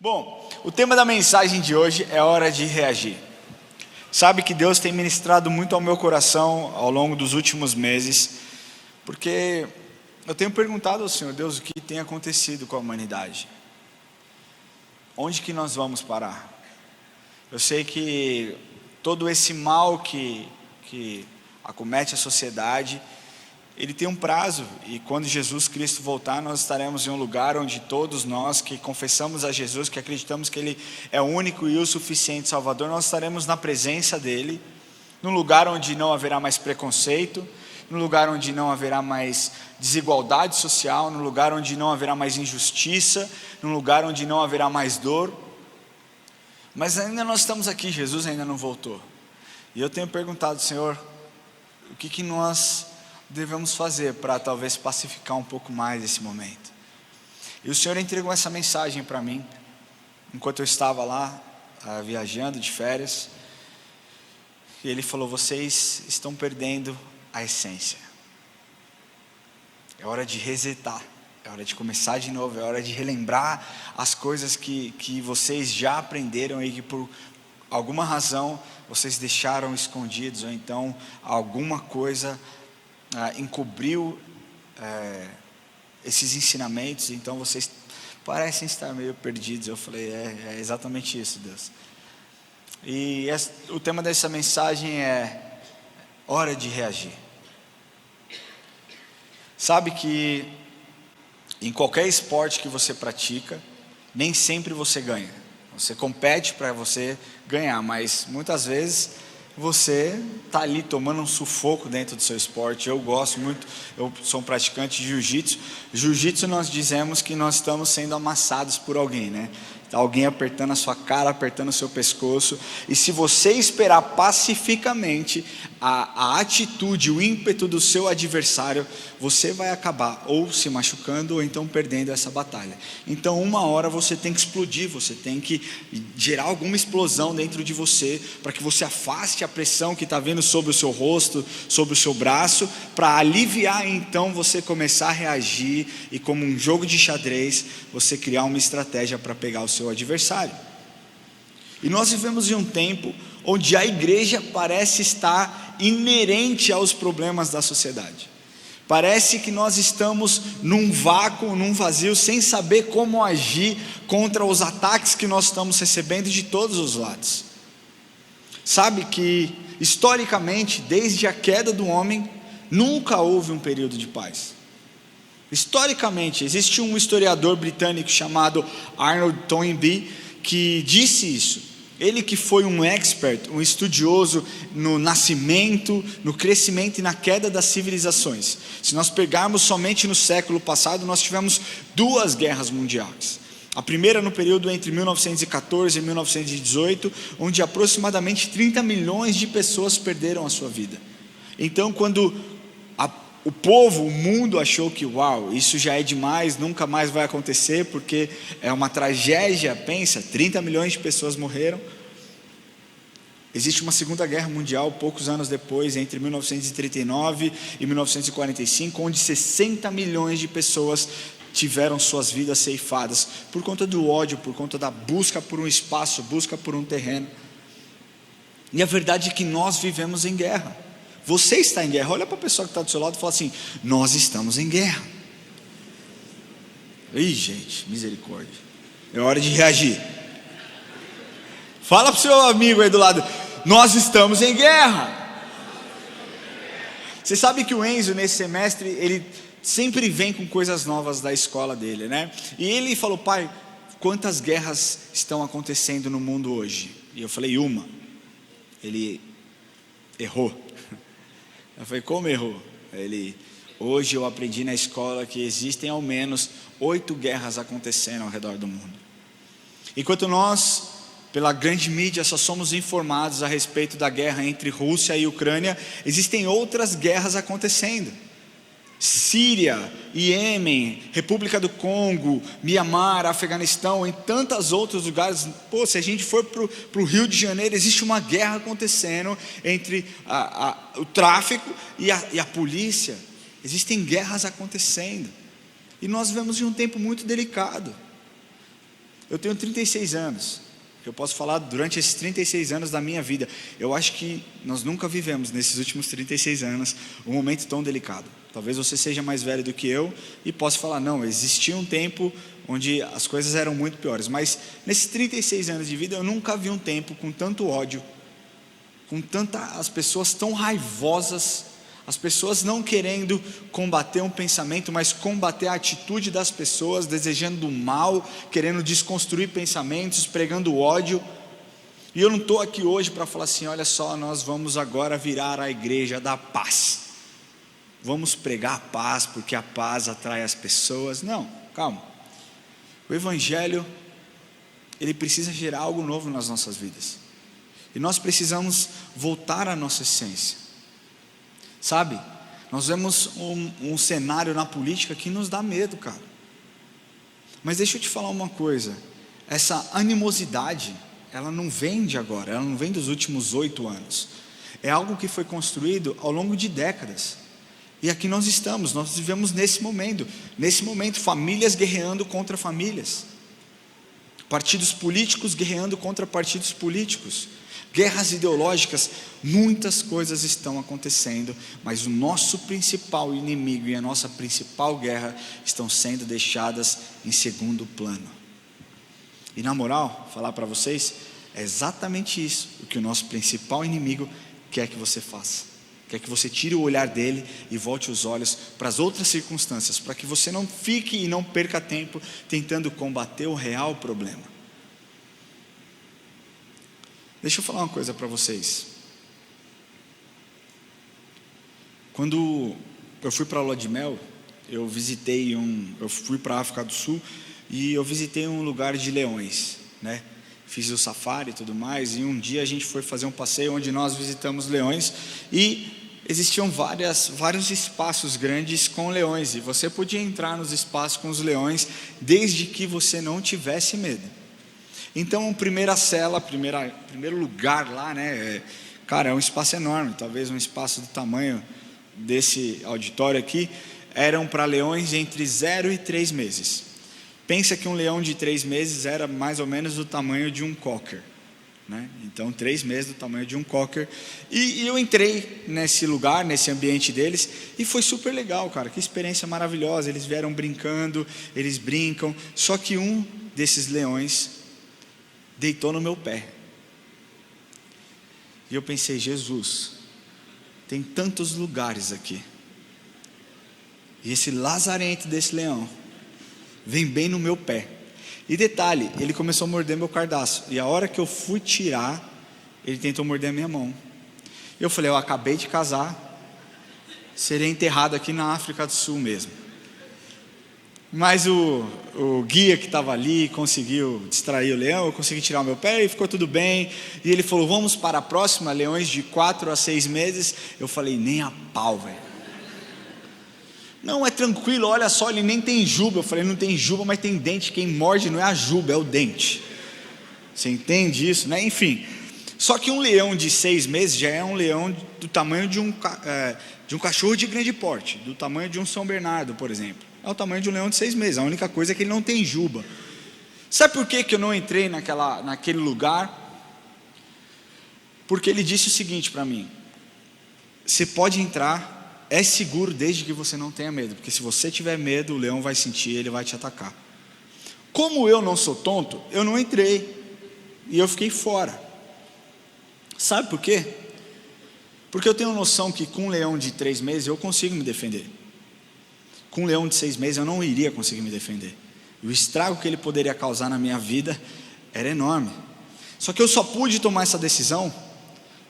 Bom, o tema da mensagem de hoje é hora de reagir. Sabe que Deus tem ministrado muito ao meu coração ao longo dos últimos meses, porque eu tenho perguntado ao Senhor, Deus, o que tem acontecido com a humanidade? Onde que nós vamos parar? Eu sei que todo esse mal que acomete a sociedade, ele tem um prazo, e quando Jesus Cristo voltar, nós estaremos em um lugar onde todos nós que confessamos a Jesus, que acreditamos que Ele é o único e o suficiente Salvador, nós estaremos na presença dEle, num lugar onde não haverá mais preconceito, num lugar onde não haverá mais desigualdade social, num lugar onde não haverá mais injustiça, num lugar onde não haverá mais dor. Mas ainda nós estamos aqui, Jesus ainda não voltou. E eu tenho perguntado, Senhor, o que nós devemos fazer para talvez pacificar um pouco mais esse momento? E o Senhor entregou essa mensagem para mim, enquanto eu estava lá, viajando de férias, e Ele falou, vocês estão perdendo a essência, é hora de resetar, é hora de começar de novo, é hora de relembrar as coisas que vocês já aprenderam e que por alguma razão vocês deixaram escondidos, ou então alguma coisa encobriu esses ensinamentos, então vocês parecem estar meio perdidos. Eu falei, é exatamente isso, Deus. E o tema dessa mensagem é hora de reagir. Sabe que em qualquer esporte que você pratica, nem sempre você ganha. Você compete para você ganhar, mas muitas vezes você está ali tomando um sufoco dentro do seu esporte. Eu gosto muito, eu sou um praticante de jiu-jitsu. Jiu-jitsu nós dizemos que nós estamos sendo amassados por alguém, né? Alguém apertando a sua cara, apertando o seu pescoço. E se você esperar pacificamente a atitude, o ímpeto do seu adversário, você vai acabar ou se machucando ou então perdendo essa batalha. Então uma hora você tem que explodir, você tem que gerar alguma explosão dentro de você, para que você afaste a pressão que está vindo sobre o seu rosto, sobre o seu braço, para aliviar então você começar a reagir e, como um jogo de xadrez, você criar uma estratégia para pegar o seu adversário. E nós vivemos em um tempo onde a igreja parece estar inerente aos problemas da sociedade. Parece que nós estamos num vácuo, num vazio, sem saber como agir contra os ataques que nós estamos recebendo de todos os lados. Sabe que, historicamente, desde a queda do homem, nunca houve um período de paz. Historicamente, existe um historiador britânico chamado Arnold Toynbee que disse isso. Ele que foi um expert, um estudioso no nascimento, no crescimento e na queda das civilizações. Se nós pegarmos somente no século passado, nós tivemos 2 guerras mundiais. A primeira no período entre 1914 e 1918, onde aproximadamente 30 milhões de pessoas perderam a sua vida. Então, quando o povo, o mundo achou que, uau, isso já é demais, nunca mais vai acontecer, porque é uma tragédia, pensa, 30 milhões de pessoas morreram. Existe uma segunda guerra mundial, poucos anos depois, entre 1939 e 1945, onde 60 milhões de pessoas tiveram suas vidas ceifadas, por conta do ódio, por conta da busca por um espaço, busca por um terreno. E a verdade é que nós vivemos em guerra. Você está em guerra. Olha para a pessoa que está do seu lado e fala assim, nós estamos em guerra. Ih, gente, misericórdia, é hora de reagir. Fala para o seu amigo aí do lado, nós estamos em guerra. Você sabe que o Enzo, nesse semestre, ele sempre vem com coisas novas da escola dele, né? E ele falou, pai, quantas guerras estão acontecendo no mundo hoje? E eu falei, uma. Ele errou. Eu falei, como errou? Hoje eu aprendi na escola que existem ao menos 8 guerras acontecendo ao redor do mundo. Enquanto nós, pela grande mídia, só somos informados a respeito da guerra entre Rússia e Ucrânia, existem outras guerras acontecendo. Síria, Iêmen, República do Congo, Mianmar, Afeganistão, em tantos outros lugares. Se a gente for para o Rio de Janeiro, existe uma guerra acontecendo entre o tráfico e a polícia. Existem guerras acontecendo. E nós vivemos em um tempo muito delicado. Eu tenho 36 anos. Eu posso falar durante esses 36 anos da minha vida. Eu acho que nós nunca vivemos nesses últimos 36 anos um momento tão delicado. Talvez você seja mais velho do que eu e possa falar, não, existia um tempo onde as coisas eram muito piores. Mas nesses 36 anos de vida eu nunca vi um tempo com tanto ódio, as pessoas tão raivosas, as pessoas não querendo combater um pensamento, mas combater a atitude das pessoas, desejando o mal, querendo desconstruir pensamentos, pregando ódio. E eu não estou aqui hoje para falar assim, olha só, nós vamos agora virar a igreja da paz. Vamos pregar a paz, porque a paz atrai as pessoas. Não, calma. O Evangelho, ele precisa gerar algo novo nas nossas vidas. E nós precisamos voltar à nossa essência. Sabe, nós vemos um cenário na política que nos dá medo, cara. Mas deixa eu te falar uma coisa. Essa animosidade, ela não vem de agora, ela não vem dos últimos 8 anos. É algo que foi construído ao longo de décadas. E aqui nós estamos, nós vivemos nesse momento, famílias guerreando contra famílias, partidos políticos guerreando contra partidos políticos, guerras ideológicas, muitas coisas estão acontecendo, mas o nosso principal inimigo e a nossa principal guerra estão sendo deixadas em segundo plano. E na moral, falar para vocês, é exatamente isso o que o nosso principal inimigo quer que você faça. Quer que você tire o olhar dele e volte os olhos para as outras circunstâncias, para que você não fique e não perca tempo tentando combater o real problema. Deixa eu falar uma coisa para vocês. Quando eu fui para a lua de mel, eu fui para a África do Sul e eu visitei um lugar de leões, né? Fiz o safari e tudo mais, e um dia a gente foi fazer um passeio onde nós visitamos leões e existiam vários espaços grandes com leões, e você podia entrar nos espaços com os leões desde que você não tivesse medo. Então, primeiro lugar lá, né? Cara, é um espaço enorme, talvez um espaço do tamanho desse auditório aqui, eram para leões entre 0 e 3 meses. Pensa que um leão de 3 meses era mais ou menos do tamanho de um cocker, né? Então 3 meses do tamanho de um cocker, e eu entrei nesse lugar, nesse ambiente deles, e foi super legal, cara, que experiência maravilhosa. Eles vieram brincando, eles brincam, só que um desses leões deitou no meu pé, e eu pensei, Jesus, tem tantos lugares aqui, e esse lazarento desse leão vem bem no meu pé. E detalhe, ele começou a morder meu cardaço, e a hora que eu fui tirar, ele tentou morder a minha mão. Eu falei, eu acabei de casar, serei enterrado aqui na África do Sul mesmo. Mas o guia que estava ali conseguiu distrair o leão, eu consegui tirar o meu pé e ficou tudo bem. E ele falou, vamos para a próxima, leões de 4 a 6 meses. Eu falei, nem a pau, velho. Não, é tranquilo, olha só, ele nem tem juba. Eu falei, não tem juba, mas tem dente. Quem morde não é a juba, é o dente. Você entende isso, né? Enfim, só que um leão de 6 meses já é um leão do tamanho de um cachorro de grande porte, do tamanho de um São Bernardo, por exemplo. É o tamanho de um leão de 6 meses, a única coisa é que ele não tem juba. Sabe por que eu não entrei naquele lugar? Porque ele disse o seguinte para mim, você pode entrar, é seguro desde que você não tenha medo, porque se você tiver medo, o leão vai sentir, ele vai te atacar. Como eu não sou tonto, eu não entrei, e eu fiquei fora. Sabe por quê? Porque eu tenho noção que com um leão de 3 meses eu consigo me defender. Com um leão de 6 meses eu não iria conseguir me defender. E o estrago que ele poderia causar na minha vida era enorme. Só que eu só pude tomar essa decisão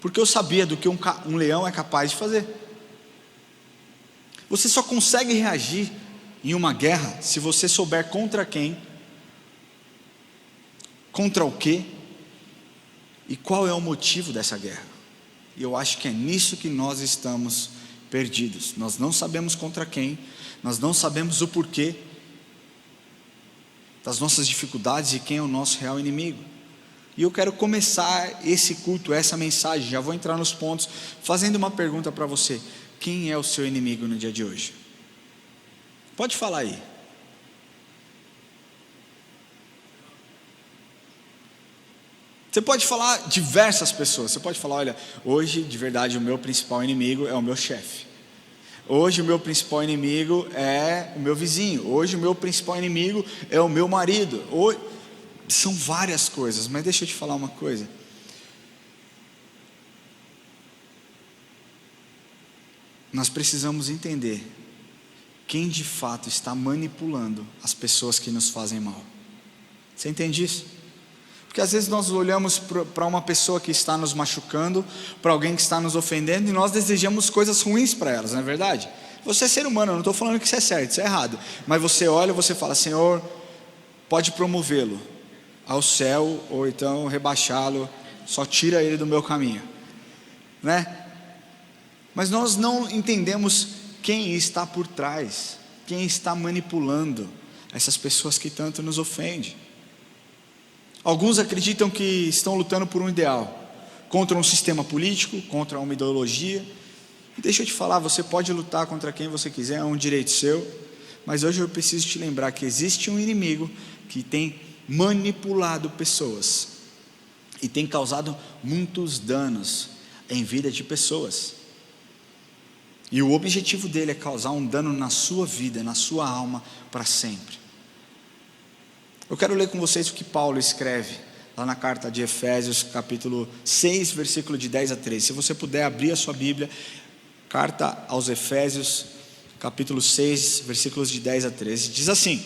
porque eu sabia do que um leão é capaz de fazer. Você só consegue reagir em uma guerra se você souber contra quem, contra o quê e qual é o motivo dessa guerra. E eu acho que é nisso que nós estamos perdidos. Nós não sabemos contra quem, nós não sabemos o porquê das nossas dificuldades e quem é o nosso real inimigo. E eu quero começar esse culto, essa mensagem, já vou entrar nos pontos, fazendo uma pergunta para você: quem é o seu inimigo no dia de hoje? Pode falar aí. Você pode falar diversas pessoas. Você pode falar: olha, hoje de verdade o meu principal inimigo é o meu chefe. Hoje o meu principal inimigo é o meu vizinho. Hoje o meu principal inimigo é o meu marido. Hoje... São várias coisas, mas deixa eu te falar uma coisa. Nós precisamos entender quem de fato está manipulando as pessoas que nos fazem mal. Você entende isso? Porque às vezes nós olhamos para uma pessoa que está nos machucando, para alguém que está nos ofendendo, e nós desejamos coisas ruins para elas, não é verdade? Você é ser humano, eu não estou falando que isso é certo, isso é errado. Mas você olha e você fala: Senhor, pode promovê-lo ao céu, ou então rebaixá-lo, só tira ele do meu caminho, né? Mas nós não entendemos quem está por trás, quem está manipulando essas pessoas que tanto nos ofendem. Alguns acreditam que estão lutando por um ideal, contra um sistema político, contra uma ideologia. E deixa eu te falar, você pode lutar contra quem você quiser, é um direito seu. Mas hoje eu preciso te lembrar que existe um inimigo que tem manipulado pessoas e tem causado muitos danos em vida de pessoas. E o objetivo dele é causar um dano na sua vida, na sua alma, para sempre. Eu quero ler com vocês o que Paulo escreve lá na carta de Efésios, capítulo 6, versículo de 10 a 13. Se você puder abrir a sua Bíblia, carta aos Efésios, capítulo 6, versículos de 10 a 13. Diz assim,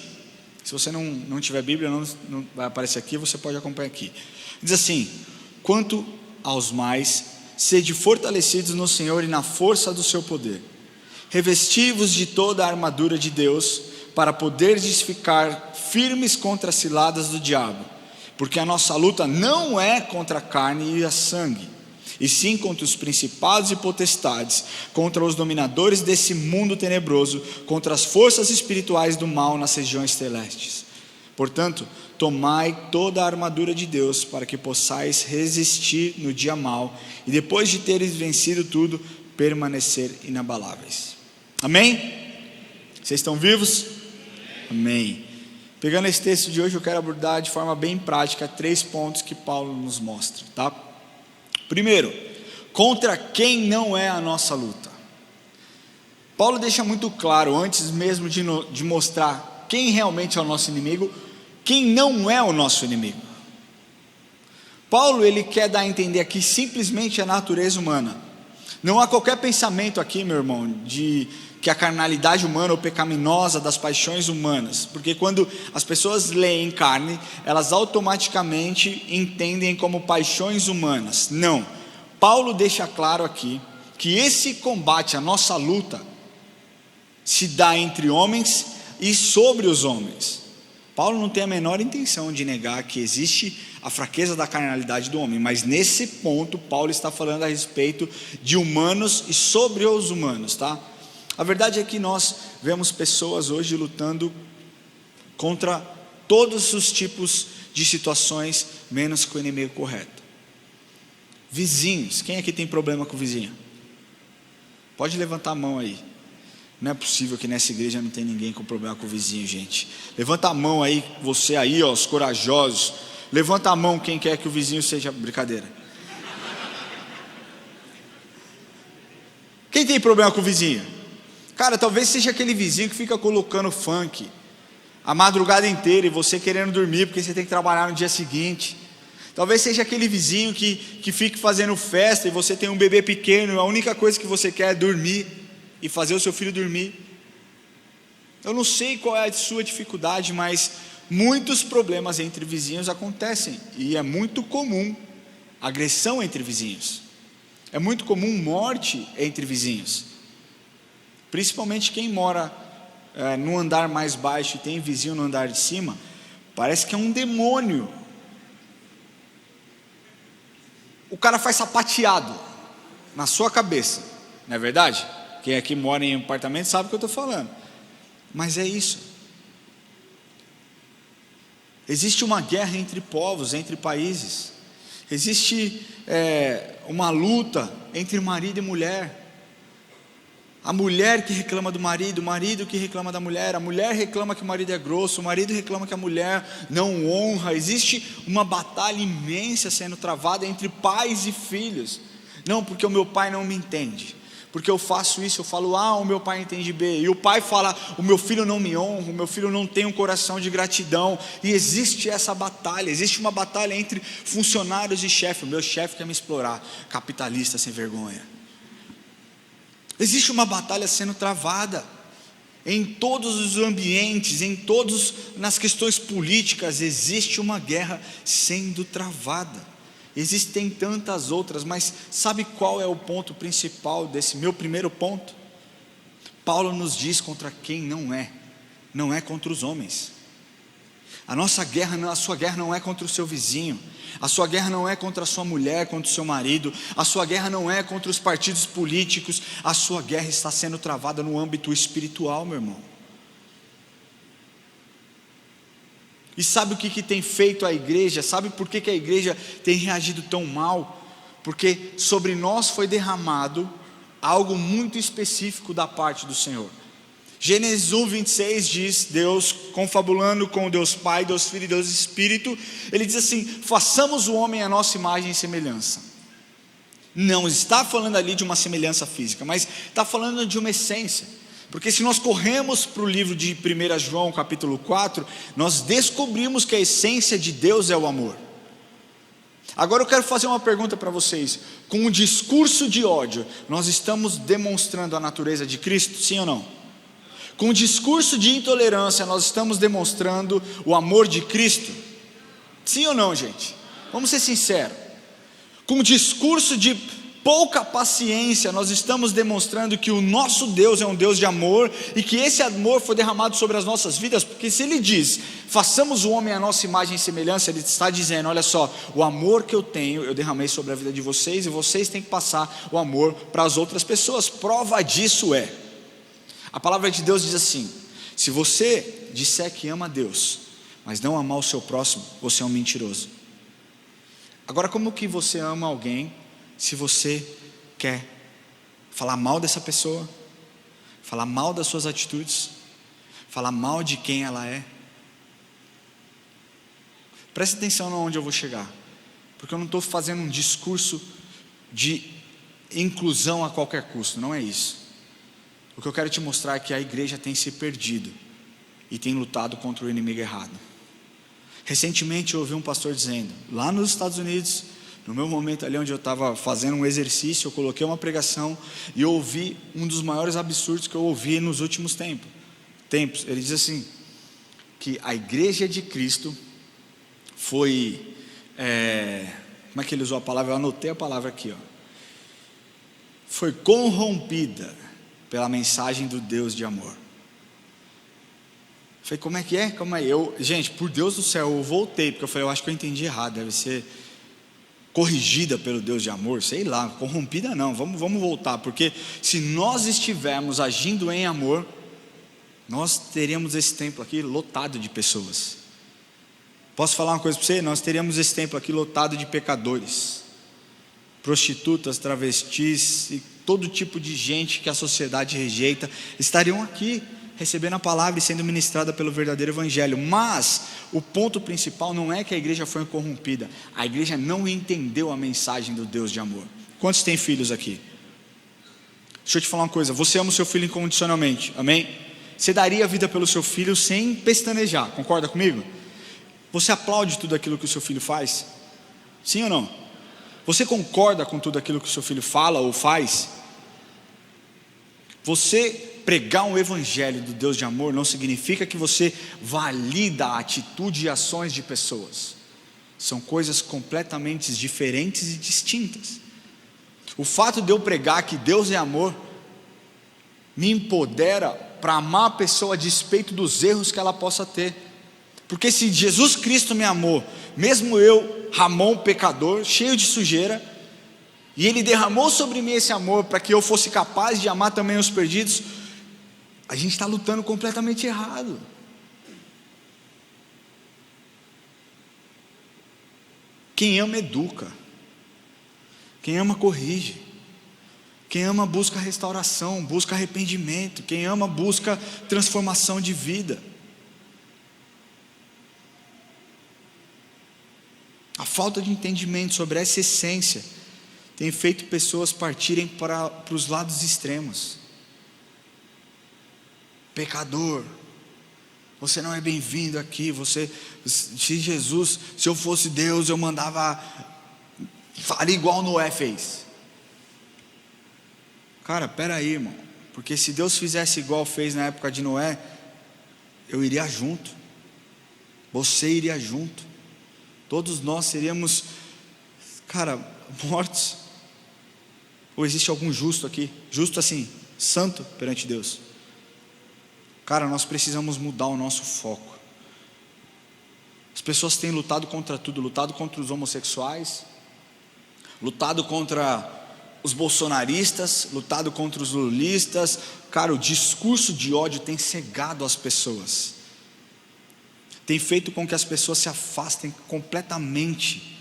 se você não tiver Bíblia, não vai aparecer aqui, você pode acompanhar aqui. Diz assim: quanto aos mais, sede fortalecidos no Senhor e na força do seu poder, revesti-vos de toda a armadura de Deus, para poderdes ficar firmes contra as ciladas do diabo, porque a nossa luta não é contra a carne e a sangue, e sim contra os principados e potestades, contra os dominadores desse mundo tenebroso, contra as forças espirituais do mal nas regiões celestes. Portanto, tomai toda a armadura de Deus, para que possais resistir no dia mau, e depois de teres vencido tudo, permanecer inabaláveis. Amém? Vocês estão vivos? Amém. Pegando esse texto de hoje, eu quero abordar de forma bem prática 3 pontos que Paulo nos mostra, tá? Primeiro, contra quem não é a nossa luta. Paulo deixa muito claro, antes mesmo de mostrar quem realmente é o nosso inimigo, quem não é o nosso inimigo. Paulo, ele quer dar a entender aqui simplesmente a natureza humana. Não há qualquer pensamento aqui, meu irmão, de que a carnalidade humana ou pecaminosa das paixões humanas, porque quando as pessoas leem carne, elas automaticamente entendem como paixões humanas. Não, Paulo deixa claro aqui que esse combate, a nossa luta, se dá entre homens e sobre os homens. Paulo não tem a menor intenção de negar que existe a fraqueza da carnalidade do homem, mas nesse ponto Paulo está falando a respeito de humanos e sobre os humanos, tá? A verdade é que nós vemos pessoas hoje lutando contra todos os tipos de situações, menos com o inimigo correto. Vizinhos, quem aqui tem problema com o vizinho? Pode levantar a mão aí. Não é possível que nessa igreja não tem ninguém com problema com o vizinho, gente. Levanta a mão aí, você aí, ó, os corajosos. Levanta a mão quem quer que o vizinho seja... Brincadeira. Quem tem problema com o vizinho? Cara, talvez seja aquele vizinho que fica colocando funk a madrugada inteira e você querendo dormir porque você tem que trabalhar no dia seguinte. Talvez seja aquele vizinho que fique fazendo festa e você tem um bebê pequeno e a única coisa que você quer é dormir e fazer o seu filho dormir. Eu não sei qual é a sua dificuldade, mas muitos problemas entre vizinhos acontecem e é muito comum agressão entre vizinhos. É muito comum morte entre vizinhos. Principalmente quem mora no andar mais baixo e tem vizinho no andar de cima, parece que é um demônio. O cara faz sapateado na sua cabeça, não é verdade? Quem aqui mora em apartamento sabe o que eu estou falando. Mas é isso. Existe uma guerra entre povos, entre países. Existe uma luta entre marido e mulher. A mulher que reclama do marido, o marido que reclama da mulher, a mulher reclama que o marido é grosso, o marido reclama que a mulher não honra. Existe uma batalha imensa sendo travada entre pais e filhos. Não, porque o meu pai não me entende, porque eu faço isso, eu falo A, o meu pai entende B, e o pai fala, o meu filho não me honra, o meu filho não tem um coração de gratidão. E existe essa batalha, existe uma batalha entre funcionários e chefe. O meu chefe quer me explorar, capitalista sem vergonha. Existe uma batalha sendo travada em todos os ambientes, nas questões políticas. Existe uma guerra sendo travada. Existem tantas outras, mas sabe qual é o ponto principal desse meu primeiro ponto? Paulo nos diz contra quem não é contra os homens. A sua guerra não é contra o seu vizinho, a sua guerra não é contra a sua mulher, contra o seu marido, a sua guerra não é contra os partidos políticos, a sua guerra está sendo travada no âmbito espiritual, meu irmão. E sabe o que tem feito a igreja? Sabe por que a igreja tem reagido tão mal? Porque sobre nós foi derramado algo muito específico da parte do Senhor. Gênesis 1:26 diz, Deus confabulando com Deus Pai, Deus Filho e Deus Espírito, Ele diz assim: façamos o homem à nossa imagem e semelhança. Não está falando ali de uma semelhança física, mas está falando de uma essência. Porque se nós corremos para o livro de 1 João capítulo 4, nós descobrimos que a essência de Deus é o amor. Agora eu quero fazer uma pergunta para vocês: com um discurso de ódio, nós estamos demonstrando a natureza de Cristo, sim ou não? Com o discurso de intolerância, nós estamos demonstrando o amor de Cristo? Sim ou não, gente? Vamos ser sinceros. Com o discurso de pouca paciência, nós estamos demonstrando que o nosso Deus é um Deus de amor, e que esse amor foi derramado sobre as nossas vidas. Porque se Ele diz, façamos o homem à nossa imagem e semelhança, Ele está dizendo, olha só, o amor que eu tenho, eu derramei sobre a vida de vocês, e vocês têm que passar o amor para as outras pessoas. Prova disso a palavra de Deus diz assim: se você disser que ama a Deus, mas não amar o seu próximo, você é um mentiroso. Agora, como que você ama alguém se você quer falar mal dessa pessoa, falar mal das suas atitudes, falar mal de quem ela é? Preste atenção onde eu vou chegar, porque eu não estou fazendo um discurso de inclusão a qualquer custo, não é isso. O que eu quero te mostrar é que a igreja tem se perdido e tem lutado contra o inimigo errado. Recentemente eu ouvi um pastor dizendo, lá nos Estados Unidos, no meu momento ali onde eu estava fazendo um exercício, eu coloquei uma pregação e eu ouvi um dos maiores absurdos que eu ouvi nos últimos tempos. Ele diz assim, que a igreja de Cristo foi, como é que ele usou a palavra? Eu anotei a palavra aqui, foi corrompida pela mensagem do Deus de amor. Eu falei, como é que é? Calma aí, gente, por Deus do céu, eu voltei, porque eu falei, eu acho que eu entendi errado, deve ser corrigida pelo Deus de amor, sei lá, corrompida não, vamos voltar, porque se nós estivermos agindo em amor, nós teríamos esse templo aqui lotado de pessoas. Posso falar uma coisa para você? Nós teríamos esse templo aqui lotado de pecadores, prostitutas, travestis e todo tipo de gente que a sociedade rejeita, estariam aqui recebendo a palavra e sendo ministrada pelo verdadeiro evangelho. Mas o ponto principal não é que a igreja foi corrompida, a igreja não entendeu a mensagem do Deus de amor. Quantos têm filhos aqui? Deixa eu te falar uma coisa, você ama o seu filho incondicionalmente, amém? Você daria a vida pelo seu filho sem pestanejar, concorda comigo? Você aplaude tudo aquilo que o seu filho faz? Sim ou não? Você concorda com tudo aquilo que o seu filho fala ou faz? Você pregar um evangelho do Deus de amor não significa que você valida a atitude e ações de pessoas. São coisas completamente diferentes e distintas. O fato de eu pregar que Deus é amor me empodera para amar a pessoa a despeito dos erros que ela possa ter. Porque se Jesus Cristo me amou, mesmo eu, Ramon, pecador, cheio de sujeira, e Ele derramou sobre mim esse amor para que eu fosse capaz de amar também os perdidos, a gente está lutando completamente errado. Quem ama educa, quem ama corrige, Quem ama busca restauração, busca arrependimento. Quem ama busca transformação de vida. A falta de entendimento sobre essa essência tem feito pessoas partirem para os lados extremos. Pecador, você não é bem-vindo aqui. Se Jesus, se eu fosse Deus, eu faria igual Noé fez. Cara, peraí, irmão, porque se Deus fizesse igual fez na época de Noé, eu iria junto, você iria junto, todos nós seríamos, cara, mortos. Ou existe algum justo aqui? Justo assim, santo perante Deus? Cara, nós precisamos mudar o nosso foco. As pessoas têm lutado contra tudo, lutado contra os homossexuais, lutado contra os bolsonaristas, lutado contra os lulistas. Cara, o discurso de ódio tem cegado as pessoas, tem feito com que as pessoas se afastem completamente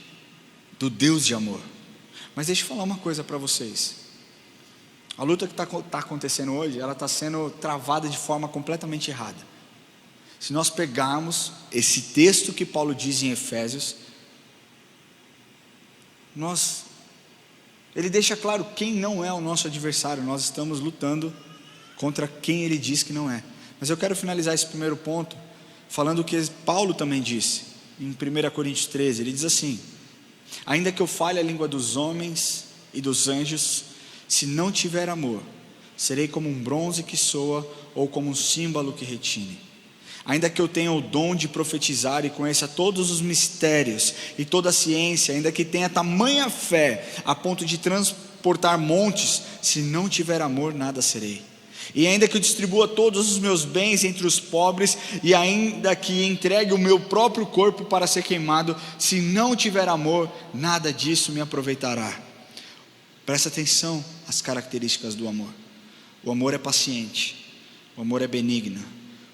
do Deus de amor. Mas deixa eu falar uma coisa para vocês. A luta que está acontecendo hoje, ela está sendo travada de forma completamente errada. Se nós pegarmos esse texto que Paulo diz em Efésios, ele deixa claro quem não é o nosso adversário. Nós estamos lutando contra quem ele diz que não é. Mas eu quero finalizar esse primeiro ponto falando o que Paulo também disse em 1 Coríntios 13. Ele diz assim: ainda que eu fale a língua dos homens e dos anjos, se não tiver amor, serei como um bronze que soa ou como um símbolo que retine. Ainda que eu tenha o dom de profetizar e conheça todos os mistérios e toda a ciência, ainda que tenha tamanha fé a ponto de transportar montes, se não tiver amor, nada serei. E ainda que eu distribua todos os meus bens entre os pobres, e ainda que entregue o meu próprio corpo para ser queimado, se não tiver amor, nada disso me aproveitará. Presta atenção às características do amor. O amor é paciente, o amor é benigno,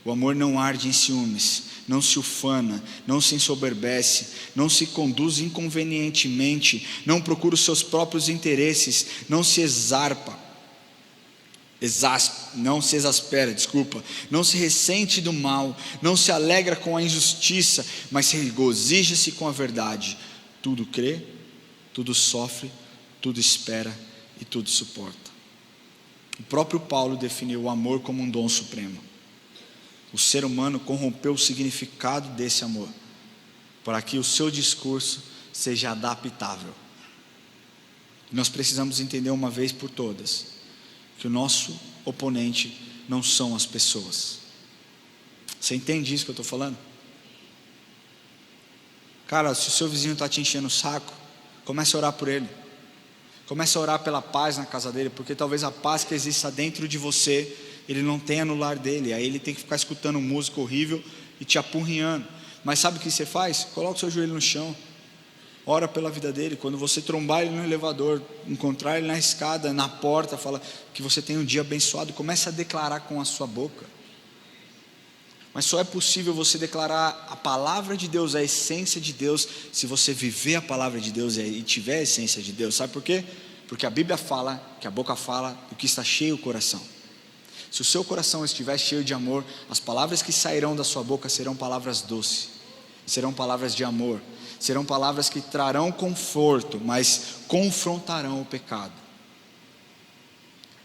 o amor não arde em ciúmes, não se ufana, não se ensoberbece, não se conduz inconvenientemente, não procura os seus próprios interesses, não se exaspera, não se ressente do mal, não se alegra com a injustiça, mas se regozija-se com a verdade. Tudo crê, tudo sofre, tudo espera e tudo suporta. O próprio Paulo definiu o amor como um dom supremo. O ser humano corrompeu o significado desse amor, para que o seu discurso seja adaptável. Nós precisamos entender uma vez por todas que o nosso oponente não são as pessoas. Você entende isso que eu estou falando? Cara, se o seu vizinho está te enchendo o saco, comece a orar por ele. Comece a orar pela paz na casa dele, porque talvez a paz que exista dentro de você, ele não tenha no lar dele. Aí ele tem que ficar escutando música horrível e te apurrinhando. Mas sabe o que você faz? Coloca o seu joelho no chão, ora pela vida dele. Quando você trombar ele no elevador, encontrar ele na escada, na porta, fala que você tem um dia abençoado. Comece a declarar com a sua boca. Mas só é possível você declarar a palavra de Deus, a essência de Deus, se você viver a palavra de Deus e tiver a essência de Deus. Sabe por quê? Porque a Bíblia fala, que a boca fala, do que está cheio o coração. Se o seu coração estiver cheio de amor, as palavras que sairão da sua boca serão palavras doces, serão palavras de amor, serão palavras que trarão conforto, mas confrontarão o pecado.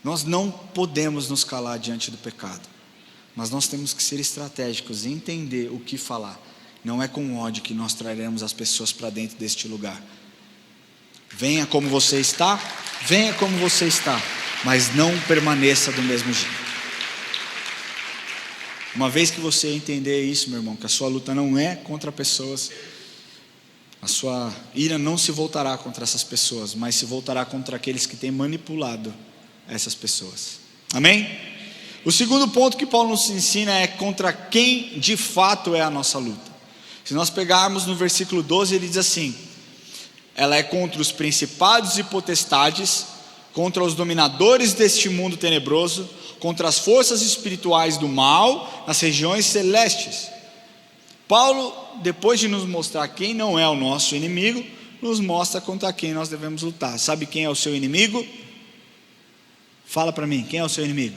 Nós não podemos nos calar diante do pecado, mas nós temos que ser estratégicos e entender o que falar. Não é com ódio que nós traremos as pessoas para dentro deste lugar. Venha como você está, mas não permaneça do mesmo jeito. Uma vez que você entender isso, meu irmão, que a sua luta não é contra pessoas, a sua ira não se voltará contra essas pessoas, mas se voltará contra aqueles que têm manipulado essas pessoas. Amém? O segundo ponto que Paulo nos ensina é contra quem de fato é a nossa luta. Se nós pegarmos no versículo 12, ele diz assim: ela é contra os principados e potestades, contra os dominadores deste mundo tenebroso, contra as forças espirituais do mal nas regiões celestes. Paulo, depois de nos mostrar quem não é o nosso inimigo, nos mostra contra quem nós devemos lutar. Sabe quem é o seu inimigo? Fala para mim, quem é o seu inimigo?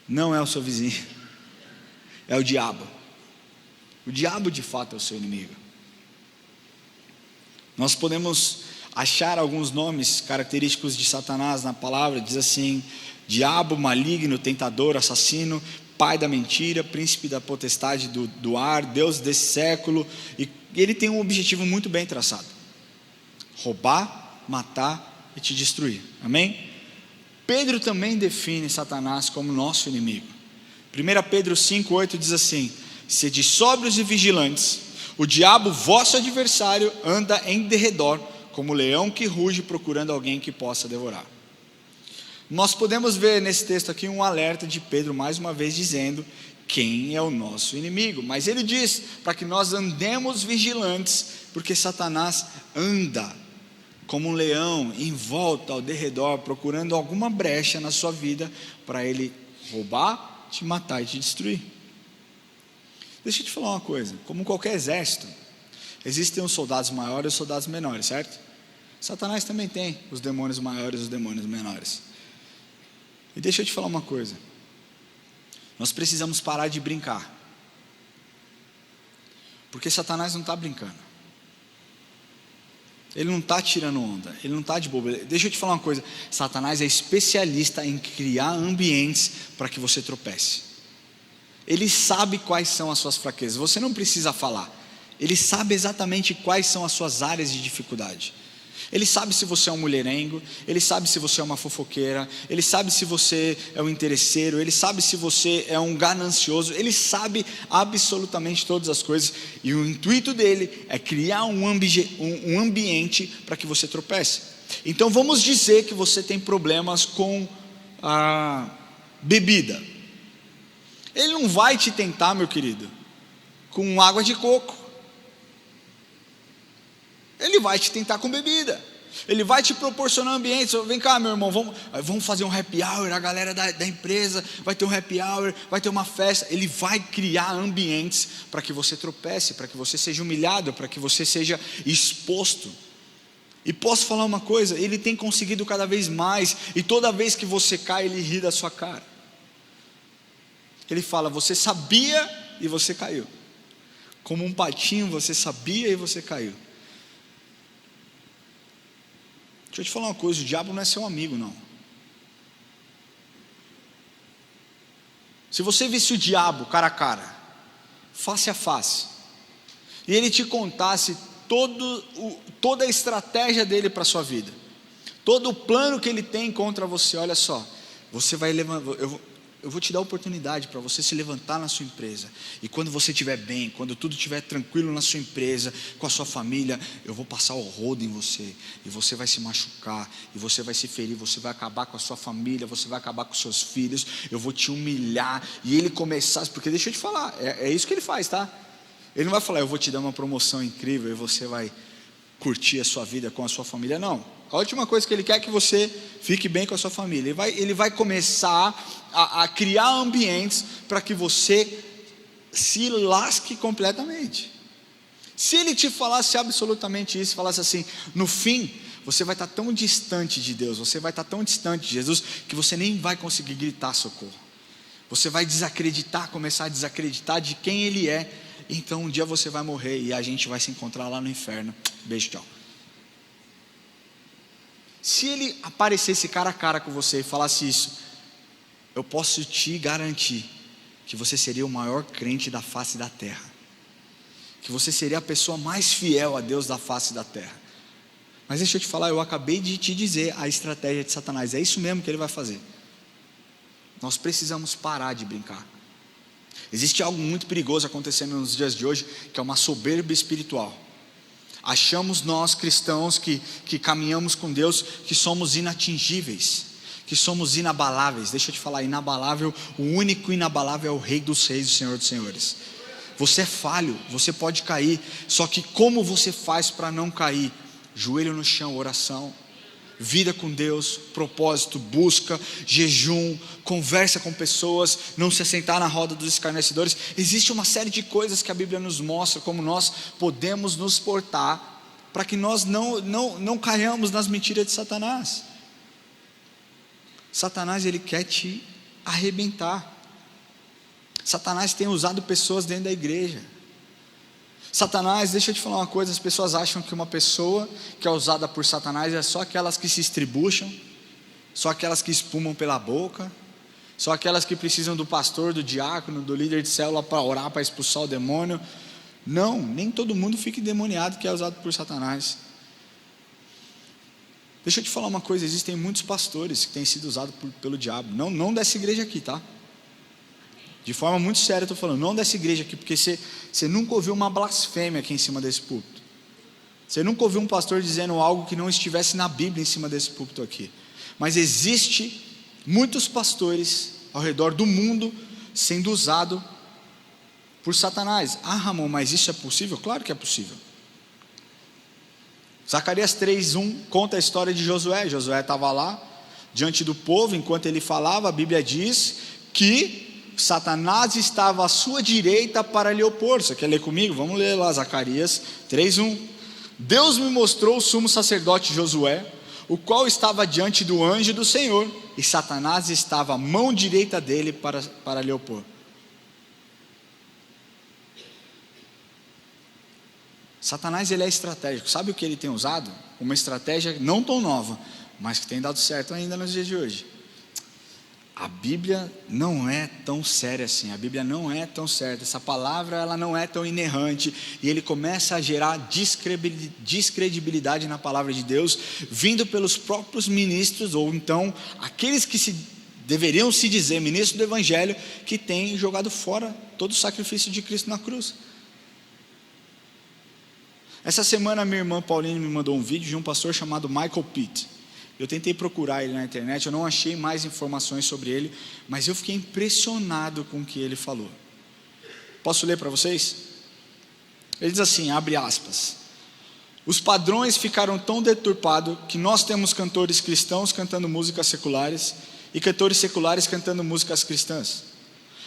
Não é o seu vizinho, é o diabo. O diabo de fato é o seu inimigo. Nós podemos achar alguns nomes característicos de Satanás na palavra. Diz assim: diabo, maligno, tentador, assassino, pai da mentira, príncipe da potestade do ar, Deus desse século. E ele tem um objetivo muito bem traçado: roubar, matar e te destruir. Amém? Pedro também define Satanás como nosso inimigo. 1 Pedro 5,8 diz assim: sede sóbrios e vigilantes, o diabo, vosso adversário, anda em derredor, como leão que ruge, procurando alguém que possa devorar. Nós podemos ver nesse texto aqui um alerta de Pedro, mais uma vez dizendo quem é o nosso inimigo. Mas ele diz para que nós andemos vigilantes, porque Satanás anda como um leão em volta ao derredor, procurando alguma brecha na sua vida, para ele roubar, te matar e te destruir. Deixa eu te falar uma coisa: como qualquer exército, existem os soldados maiores e os soldados menores, certo? Satanás também tem os demônios maiores e os demônios menores. E deixa eu te falar uma coisa: nós precisamos parar de brincar, porque Satanás não está brincando. Ele não está tirando onda, ele não está de bobeira. Deixa eu te falar uma coisa: Satanás é especialista em criar ambientes para que você tropece. Ele sabe quais são as suas fraquezas, você não precisa falar. Ele sabe exatamente quais são as suas áreas de dificuldade. Ele sabe se você é um mulherengo, ele sabe se você é uma fofoqueira, ele sabe se você é um interesseiro, ele sabe se você é um ganancioso, ele sabe absolutamente todas as coisas, e o intuito dele é criar um ambiente para que você tropece. Então vamos dizer que você tem problemas com a bebida. Ele não vai te tentar, meu querido, com água de coco. Ele vai te tentar com bebida. Ele vai te proporcionar ambientes. Vem cá, meu irmão, vamos fazer um happy hour. A galera da empresa vai ter um happy hour, vai ter uma festa. Ele vai criar ambientes para que você tropece, para que você seja humilhado, para que você seja exposto. E posso falar uma coisa: ele tem conseguido cada vez mais, e toda vez que você cai, ele ri da sua cara. Ele fala: você sabia e você caiu. Como um patinho, você sabia e você caiu. Deixa eu te falar uma coisa: o diabo não é seu amigo, não. Se você visse o diabo cara a cara, face a face, e ele te contasse toda a estratégia dele para a sua vida, todo o plano que ele tem contra você: olha só, você vai levantar, eu vou te dar a oportunidade para você se levantar na sua empresa, e quando você estiver bem, quando tudo estiver tranquilo na sua empresa, com a sua família, eu vou passar o rodo em você, e você vai se machucar, e você vai se ferir, você vai acabar com a sua família, você vai acabar com os seus filhos, eu vou te humilhar. E ele começar, porque deixa eu te falar, é isso que ele faz, tá? Ele não vai falar: eu vou te dar uma promoção incrível e você vai curtir a sua vida com a sua família. Não. A última coisa que ele quer é que você fique bem com a sua família. Ele vai começar a criar ambientes para que você se lasque completamente. Se ele te falasse absolutamente isso, falasse assim: no fim, você vai estar tão distante de Deus, você vai estar tão distante de Jesus, que você nem vai conseguir gritar socorro. Você vai desacreditar, começar a desacreditar de quem Ele é. Então um dia você vai morrer e a gente vai se encontrar lá no inferno. Beijo, tchau. Se ele aparecesse cara a cara com você e falasse isso, eu posso te garantir que você seria o maior crente da face da terra, que você seria a pessoa mais fiel a Deus da face da terra. Mas deixa eu te falar, eu acabei de te dizer a estratégia de Satanás. É isso mesmo que ele vai fazer. Nós precisamos parar de brincar. Existe algo muito perigoso acontecendo nos dias de hoje, que é uma soberba espiritual. Achamos nós cristãos que caminhamos com Deus, que somos inatingíveis, que somos inabaláveis. Deixa eu te falar, inabalável, o único inabalável é o Rei dos Reis, o Senhor dos Senhores. Você é falho, você pode cair, só que como você faz para não cair? Joelho no chão, oração, vida com Deus, propósito, busca, jejum, conversa com pessoas, não se assentar na roda dos escarnecedores. Existe uma série de coisas que a Bíblia nos mostra como nós podemos nos portar para que nós não caiamos nas mentiras de Satanás. Satanás, ele quer te arrebentar. Satanás tem usado pessoas dentro da igreja. Satanás, deixa eu te falar uma coisa, as pessoas acham que uma pessoa que é usada por Satanás é só aquelas que se estribucham, só aquelas que espumam pela boca, só aquelas que precisam do pastor, do diácono, do líder de célula para orar, para expulsar o demônio. Não, nem todo mundo fica endemoniado que é usado por Satanás. Deixa eu te falar uma coisa, existem muitos pastores que têm sido usados pelo diabo, não dessa igreja aqui, tá? De forma muito séria eu estou falando, não dessa igreja aqui, porque você nunca ouviu uma blasfêmia aqui em cima desse púlpito. Você nunca ouviu um pastor dizendo algo que não estivesse na Bíblia em cima desse púlpito aqui. Mas existe muitos pastores ao redor do mundo sendo usado por Satanás. Ah, Ramon, mas isso é possível? Claro que é possível. Zacarias 3:1 conta a história de Josué. Josué estava lá diante do povo, enquanto ele falava, a Bíblia diz que Satanás estava à sua direita para lhe opor. Você quer ler comigo? Vamos ler lá, Zacarias 3:1. Deus me mostrou o sumo sacerdote Josué, o qual estava diante do anjo do Senhor, e Satanás estava à mão direita dele para lhe opor. Satanás, ele é estratégico. Sabe o que ele tem usado? Uma estratégia não tão nova, mas que tem dado certo ainda nos dias de hoje. A Bíblia não é tão séria assim, a Bíblia não é tão certa, essa palavra ela não é tão inerrante, e ele começa a gerar descredibilidade na palavra de Deus, vindo pelos próprios ministros, ou então aqueles que deveriam se dizer ministros do Evangelho, que têm jogado fora todo o sacrifício de Cristo na cruz. Essa semana minha irmã Pauline me mandou um vídeo de um pastor chamado Michael Pitt. Eu tentei procurar ele na internet, eu não achei mais informações sobre ele, mas eu fiquei impressionado com o que ele falou. Posso ler para vocês? Ele diz assim, abre aspas: os padrões ficaram tão deturpados que nós temos cantores cristãos cantando músicas seculares e cantores seculares cantando músicas cristãs.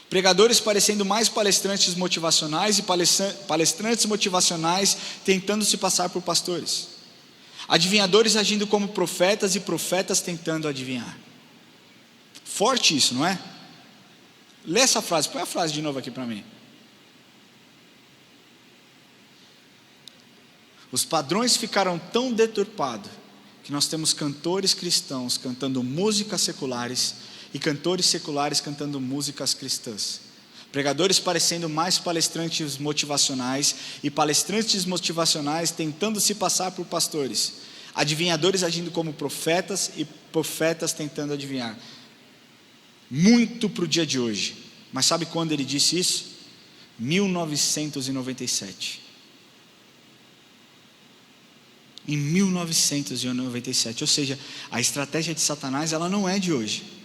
Pregadores parecendo mais palestrantes motivacionais e palestrantes motivacionais tentando se passar por pastores. Adivinhadores agindo como profetas e profetas tentando adivinhar. Forte isso, não é? Lê essa frase, põe a frase de novo aqui para mim. Os padrões ficaram tão deturpados que nós temos cantores cristãos cantando músicas seculares e cantores seculares cantando músicas cristãs. Pregadores parecendo mais palestrantes motivacionais e palestrantes motivacionais tentando se passar por pastores. Adivinhadores agindo como profetas e profetas tentando adivinhar. Muito para o dia de hoje. Mas sabe quando ele disse isso? 1997. Em 1997. Ou seja, a estratégia de Satanás ela não é de hoje.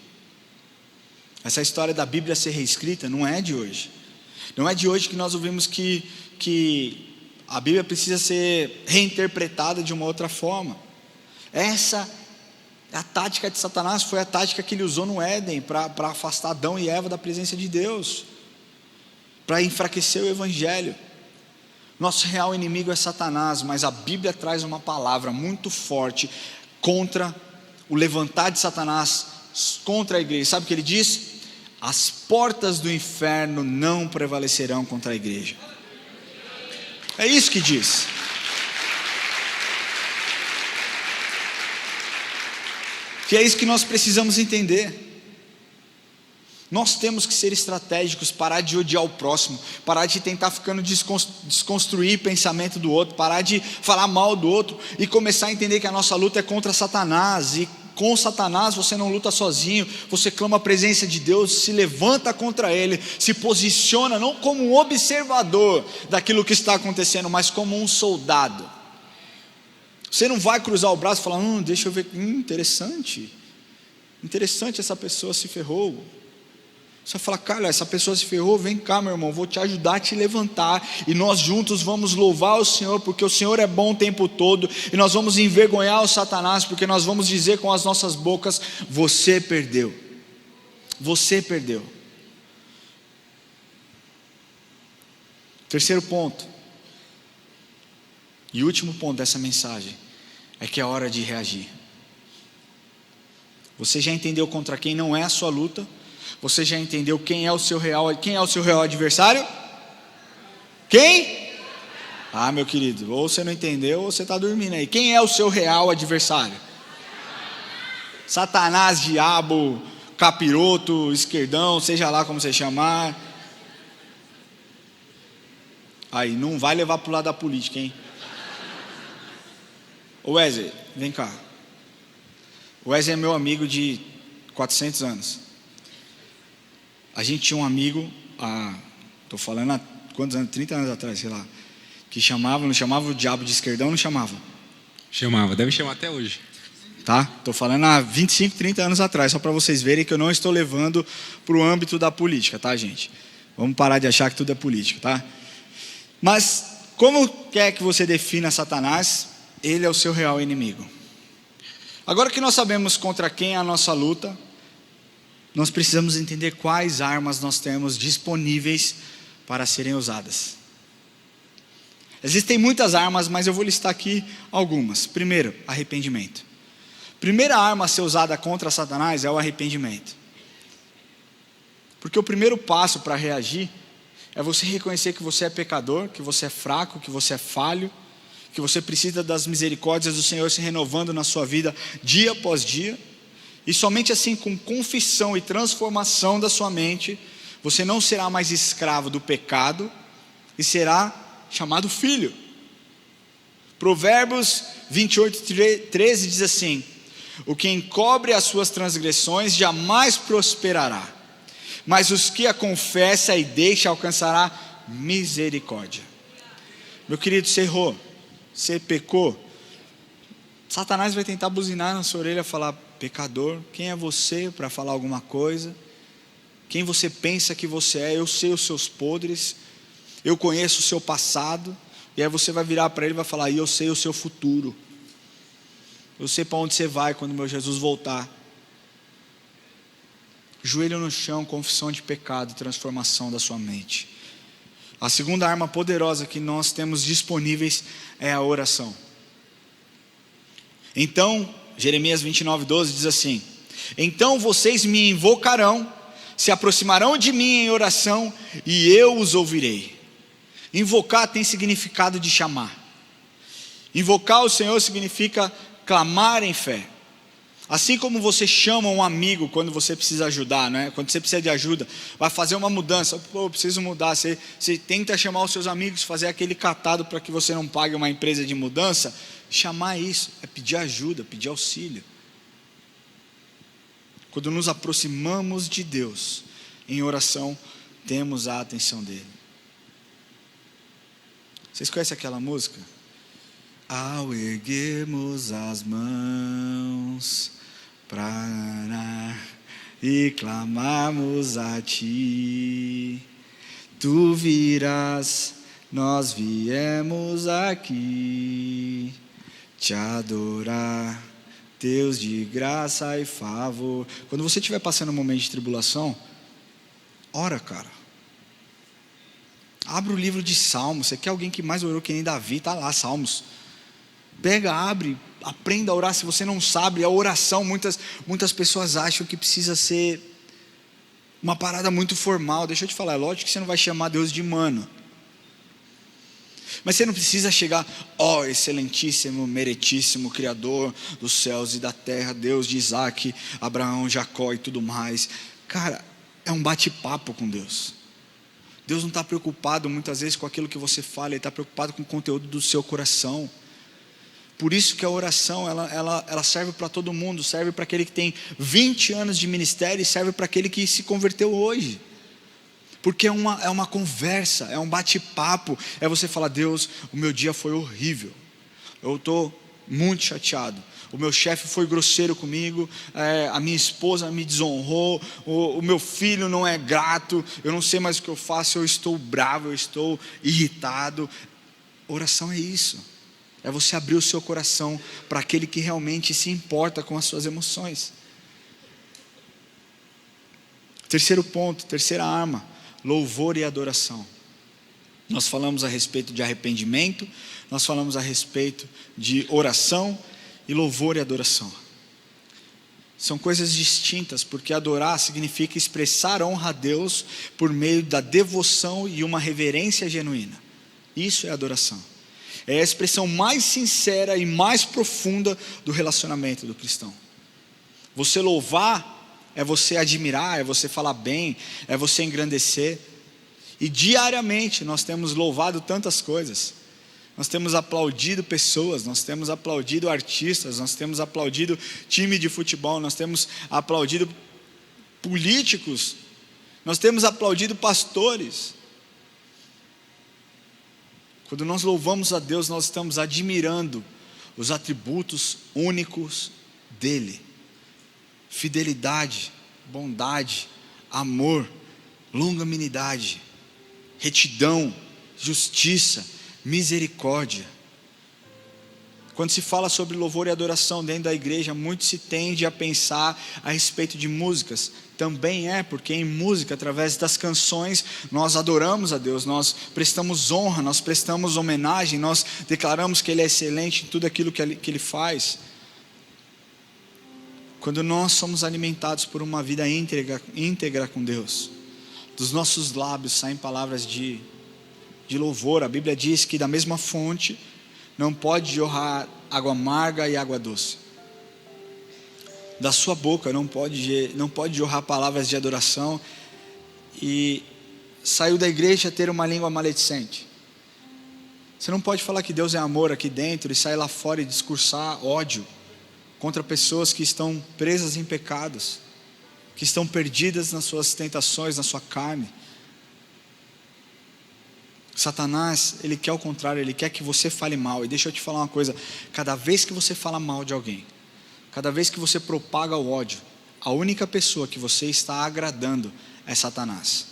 Essa história da Bíblia ser reescrita não é de hoje. Não é de hoje que nós ouvimos que a Bíblia precisa ser reinterpretada de uma outra forma. Essa, a tática de Satanás foi a tática que ele usou no Éden para afastar Adão e Eva da presença de Deus, para enfraquecer o Evangelho. Nosso real inimigo é Satanás, mas a Bíblia traz uma palavra muito forte contra o levantar de Satanás contra a igreja. Sabe o que ele diz? As portas do inferno não prevalecerão contra a igreja. É isso que diz. Que é isso que nós precisamos entender. Nós temos que ser estratégicos, parar de odiar o próximo, parar de tentar desconstruir o pensamento do outro, parar de falar mal do outro e começar a entender que a nossa luta é contra Satanás. E com Satanás você não luta sozinho, você clama a presença de Deus, se levanta contra ele, se posiciona não como um observador daquilo que está acontecendo, mas como um soldado. Você não vai cruzar o braço e falar, deixa eu ver, interessante, essa pessoa se ferrou. Você vai falar, cara, essa pessoa se ferrou, vem cá meu irmão, vou te ajudar a te levantar, e nós juntos vamos louvar o Senhor, porque o Senhor é bom o tempo todo, e nós vamos envergonhar o Satanás, porque nós vamos dizer com as nossas bocas, você perdeu, você perdeu. Terceiro ponto, e último ponto dessa mensagem, é que é hora de reagir. Você já entendeu contra quem não é a sua luta? Você já entendeu quem é o seu real adversário? Quem? Ah, meu querido, ou você não entendeu ou você está dormindo aí. Quem é o seu real adversário? Satanás, diabo, capiroto, esquerdão, seja lá como você chamar. Aí, não vai levar para o lado da política, hein? Ô Wesley, vem cá. O Wesley é meu amigo de 400 anos. A gente tinha um amigo, estou falando há quantos anos? 30 anos atrás, sei lá. Que não chamava o diabo de esquerdão, não chamava? Chamava, deve chamar até hoje. Tá? Estou falando há 25, 30 anos atrás, só para vocês verem que eu não estou levando para o âmbito da política, tá, gente? Vamos parar de achar que tudo é política, tá? Mas, como quer que você defina Satanás, ele é o seu real inimigo. Agora que nós sabemos contra quem é a nossa luta, nós precisamos entender quais armas nós temos disponíveis para serem usadas. Existem muitas armas, mas eu vou listar aqui algumas. Primeiro, arrependimento. Primeira arma a ser usada contra Satanás é o arrependimento. Porque o primeiro passo para reagir é você reconhecer que você é pecador, que você é fraco, que você é falho, que você precisa das misericórdias do Senhor se renovando na sua vida dia após dia. E somente assim, com confissão e transformação da sua mente, você não será mais escravo do pecado e será chamado filho. Provérbios 28:13 diz assim: o que encobre as suas transgressões jamais prosperará, mas os que a confessa e deixa alcançará misericórdia. Meu querido, você errou, você pecou, Satanás vai tentar buzinar na sua orelha e falar: pecador, quem é você para falar alguma coisa? Quem você pensa que você é? Eu sei os seus podres, eu conheço o seu passado. E aí você vai virar para ele e vai falar: e eu sei o seu futuro, eu sei para onde você vai quando meu Jesus voltar. Joelho no chão, confissão de pecado, transformação da sua mente. A segunda arma poderosa que nós temos disponíveis é a oração. Então, Jeremias 29:12 diz assim: então vocês me invocarão, se aproximarão de mim em oração, e eu os ouvirei. Invocar tem significado de chamar. Invocar o Senhor significa clamar em fé. Assim como você chama um amigo quando você precisa ajudar, né? Quando você precisa de ajuda, vai fazer uma mudança, eu preciso mudar. Você tenta chamar os seus amigos, fazer aquele catado para que você não pague uma empresa de mudança. Chamar isso é pedir ajuda, pedir auxílio. Quando nos aproximamos de Deus em oração, temos a atenção dele. Vocês conhecem aquela música? Ao erguermos as mãos e clamarmos a ti, tu virás, nós viemos aqui te adorar, Deus de graça e favor. Quando você estiver passando um momento de tribulação, ora, cara. Abre o livro de Salmos. Você quer alguém que mais orou que nem Davi? Está lá, Salmos. Pega, abre, aprenda a orar. Se você não sabe, a oração, muitas pessoas acham que precisa ser uma parada muito formal. Deixa eu te falar, é lógico que você não vai chamar Deus de mano, mas você não precisa chegar: ó excelentíssimo, meritíssimo Criador dos céus e da terra, Deus de Isaac, Abraão, Jacó e tudo mais. Cara, é um bate-papo com Deus. Deus não está preocupado muitas vezes com aquilo que você fala, Ele está preocupado com o conteúdo do seu coração. Por isso que a oração, ela serve para todo mundo, serve para aquele que tem 20 anos de ministério e serve para aquele que se converteu hoje. Porque é uma conversa, é um bate-papo, é você falar: Deus, o meu dia foi horrível, eu estou muito chateado, o meu chefe foi grosseiro comigo, a minha esposa me desonrou, o meu filho não é grato, eu não sei mais o que eu faço, eu estou bravo, eu estou irritado. Oração é isso, é você abrir o seu coração para aquele que realmente se importa com as suas emoções. Terceiro ponto, terceira arma: louvor e adoração. Nós falamos a respeito de arrependimento, nós falamos a respeito de oração e louvor e adoração. São coisas distintas, porque adorar significa expressar honra a Deus por meio da devoção e uma reverência genuína. Isso é adoração. É a expressão mais sincera e mais profunda do relacionamento do cristão. Você louvar é você admirar, é você falar bem, é você engrandecer. E diariamente nós temos louvado tantas coisas. Nós temos aplaudido pessoas, nós temos aplaudido artistas, nós temos aplaudido time de futebol, nós temos aplaudido políticos, nós temos aplaudido pastores. Quando nós louvamos a Deus, nós estamos admirando os atributos únicos dEle: fidelidade, bondade, amor, longanimidade, retidão, justiça, misericórdia. Quando se fala sobre louvor e adoração dentro da igreja, muito se tende a pensar a respeito de músicas. Também é, porque em música, através das canções, nós adoramos a Deus, nós prestamos honra, nós prestamos homenagem, nós declaramos que Ele é excelente em tudo aquilo que Ele faz. Quando nós somos alimentados por uma vida íntegra com Deus, dos nossos lábios saem palavras de louvor. A Bíblia diz que da mesma fonte não pode jorrar água amarga e água doce. Da sua boca não pode jorrar palavras de adoração e saiu da igreja ter uma língua maledicente. Você não pode falar que Deus é amor aqui dentro e sair lá fora e discursar ódio contra pessoas que estão presas em pecados, que estão perdidas nas suas tentações, na sua carne. Satanás, ele quer o contrário, ele quer que você fale mal. E deixa eu te falar uma coisa: cada vez que você fala mal de alguém, cada vez que você propaga o ódio, a única pessoa que você está agradando é Satanás.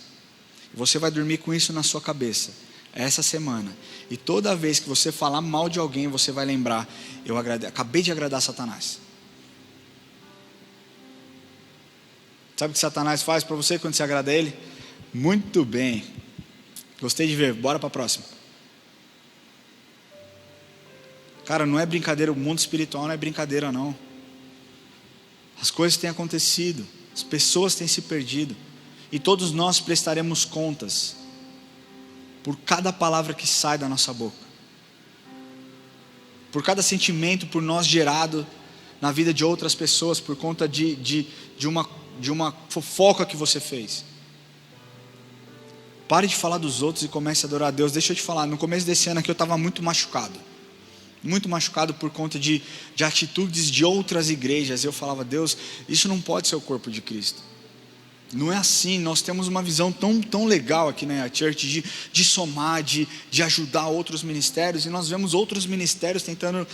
Você vai dormir com isso na sua cabeça essa semana, e toda vez que você falar mal de alguém, você vai lembrar: eu acabei de agradar Satanás. Sabe o que Satanás faz para você quando você agrada ele? Muito bem, gostei de ver, bora para a próxima. Cara, não é brincadeira, o mundo espiritual não é brincadeira não. As coisas têm acontecido, as pessoas têm se perdido, e todos nós prestaremos contas por cada palavra que sai da nossa boca, por cada sentimento por nós gerado na vida de outras pessoas, por conta de uma fofoca que você fez. Pare de falar dos outros e comece a adorar a Deus. Deixa eu te falar, no começo desse ano aqui eu estava muito machucado por conta de atitudes de outras igrejas. Eu falava: Deus, isso não pode ser o corpo de Cristo. Não é assim. Nós temos uma visão tão legal aqui na Church de somar, de ajudar outros ministérios, e nós vemos outros ministérios tentando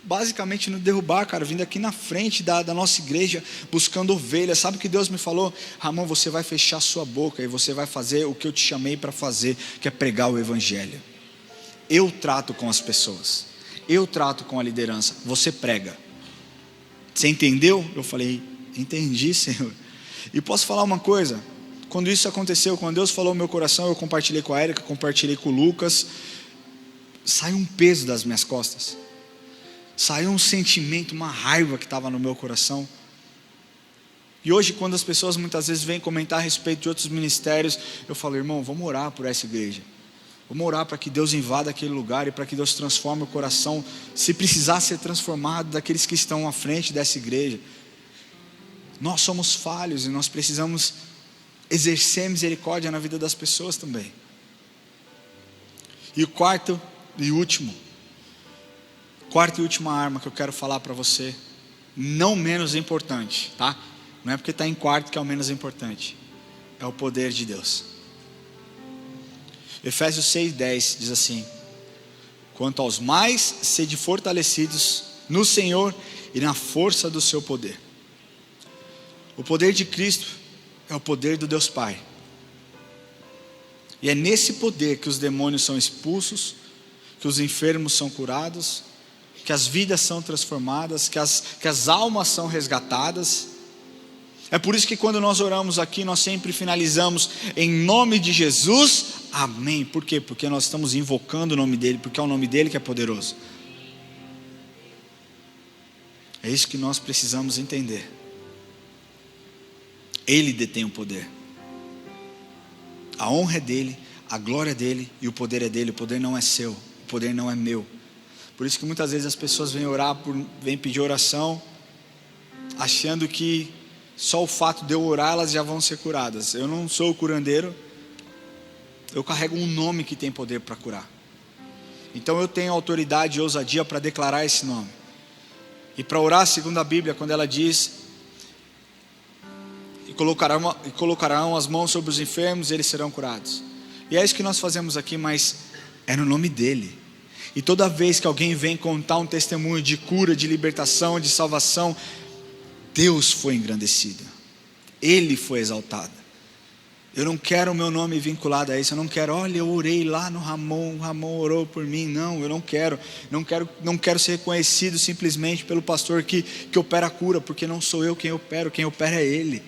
basicamente nos derrubar, cara, vindo aqui na frente da nossa igreja, buscando ovelhas. Sabe o que Deus me falou? Ramon, você vai fechar sua boca e você vai fazer o que eu te chamei para fazer, que é pregar o evangelho. Eu trato com as pessoas, eu trato com a liderança, você prega. Você entendeu? Eu falei: entendi, Senhor. E posso falar uma coisa? Quando isso aconteceu, quando Deus falou no meu coração, eu compartilhei com a Érica, compartilhei com o Lucas, saiu um peso das minhas costas, saiu um sentimento, uma raiva que estava no meu coração. E hoje, quando as pessoas muitas vezes vêm comentar a respeito de outros ministérios, eu falo: irmão, vamos orar por essa igreja, vamos orar para que Deus invada aquele lugar e para que Deus transforme o coração, se precisar ser transformado, daqueles que estão à frente dessa igreja. Nós somos falhos e nós precisamos exercer misericórdia na vida das pessoas também. E o quarta e última arma que eu quero falar para você, não menos importante, tá? Não é porque está em quarto que é o menos importante, é o poder de Deus. Efésios 6:10 diz assim: quanto aos mais, sede fortalecidos no Senhor e na força do seu poder. O poder de Cristo é o poder do Deus Pai, e é nesse poder que os demônios são expulsos, que os enfermos são curados, que as vidas são transformadas, que as almas são resgatadas. É por isso que quando nós oramos aqui, nós sempre finalizamos em nome de Jesus, amém. Por quê? Porque nós estamos invocando o nome dele, porque é o nome dele que é poderoso. É isso que nós precisamos entender. Ele detém o poder. A honra é dele, a glória é dele e o poder é dele. O poder não é seu, o poder não é meu. Por isso que muitas vezes as pessoas vêm pedir oração, achando que só o fato de eu orar elas já vão ser curadas. Eu não sou o curandeiro, eu carrego um nome que tem poder para curar. Então eu tenho autoridade e ousadia para declarar esse nome. E para orar segundo a Bíblia, quando ela diz: e colocarão as mãos sobre os enfermos e eles serão curados. E é isso que nós fazemos aqui, mas é no nome dele. E toda vez que alguém vem contar um testemunho de cura, de libertação, de salvação, Deus foi engrandecido, Ele foi exaltado. Eu não quero o meu nome vinculado a isso. Eu não quero, olha, eu orei lá no Ramon, o Ramon orou por mim. Não, eu não quero ser reconhecido simplesmente pelo pastor que opera a cura, porque não sou eu quem opera é Ele.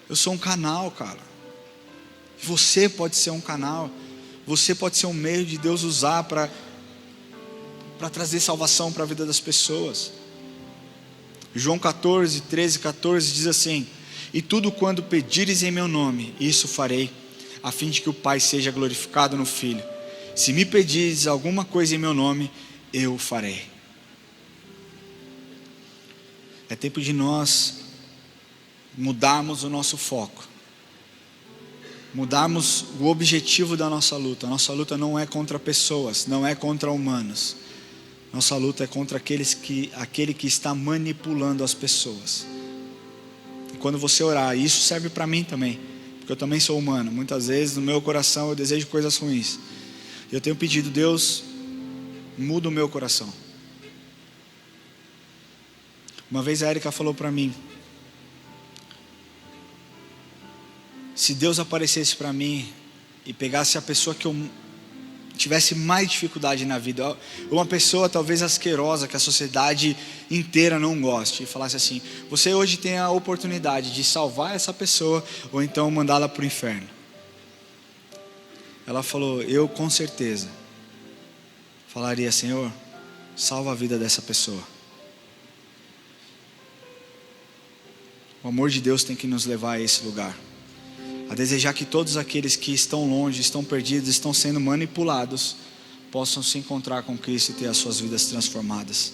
Eu sou um canal, cara. Você pode ser um canal. Você pode ser um meio de Deus usar para trazer salvação para a vida das pessoas. João 14, 13, 14 diz assim: e tudo quando pedires em meu nome, isso farei, a fim de que o Pai seja glorificado no Filho. Se me pedires alguma coisa em meu nome, eu farei. É tempo de nós mudarmos o nosso foco, mudarmos o objetivo da nossa luta. A nossa luta não é contra pessoas, não é contra humanos. Nossa luta é contra aquele que está manipulando as pessoas. E quando você orar, isso serve para mim também, porque eu também sou humano. Muitas vezes no meu coração eu desejo coisas ruins. Eu tenho pedido: Deus, muda o meu coração. Uma vez a Érica falou para mim: se Deus aparecesse para mim e pegasse a pessoa que eu tivesse mais dificuldade na vida, uma pessoa talvez asquerosa, que a sociedade inteira não goste, e falasse assim: você hoje tem a oportunidade de salvar essa pessoa, ou então mandá-la para o inferno. Ela falou: eu com certeza falaria: Senhor, salva a vida dessa pessoa. O amor de Deus tem que nos levar a esse lugar, a desejar que todos aqueles que estão longe, estão perdidos, estão sendo manipulados, possam se encontrar com Cristo e ter as suas vidas transformadas.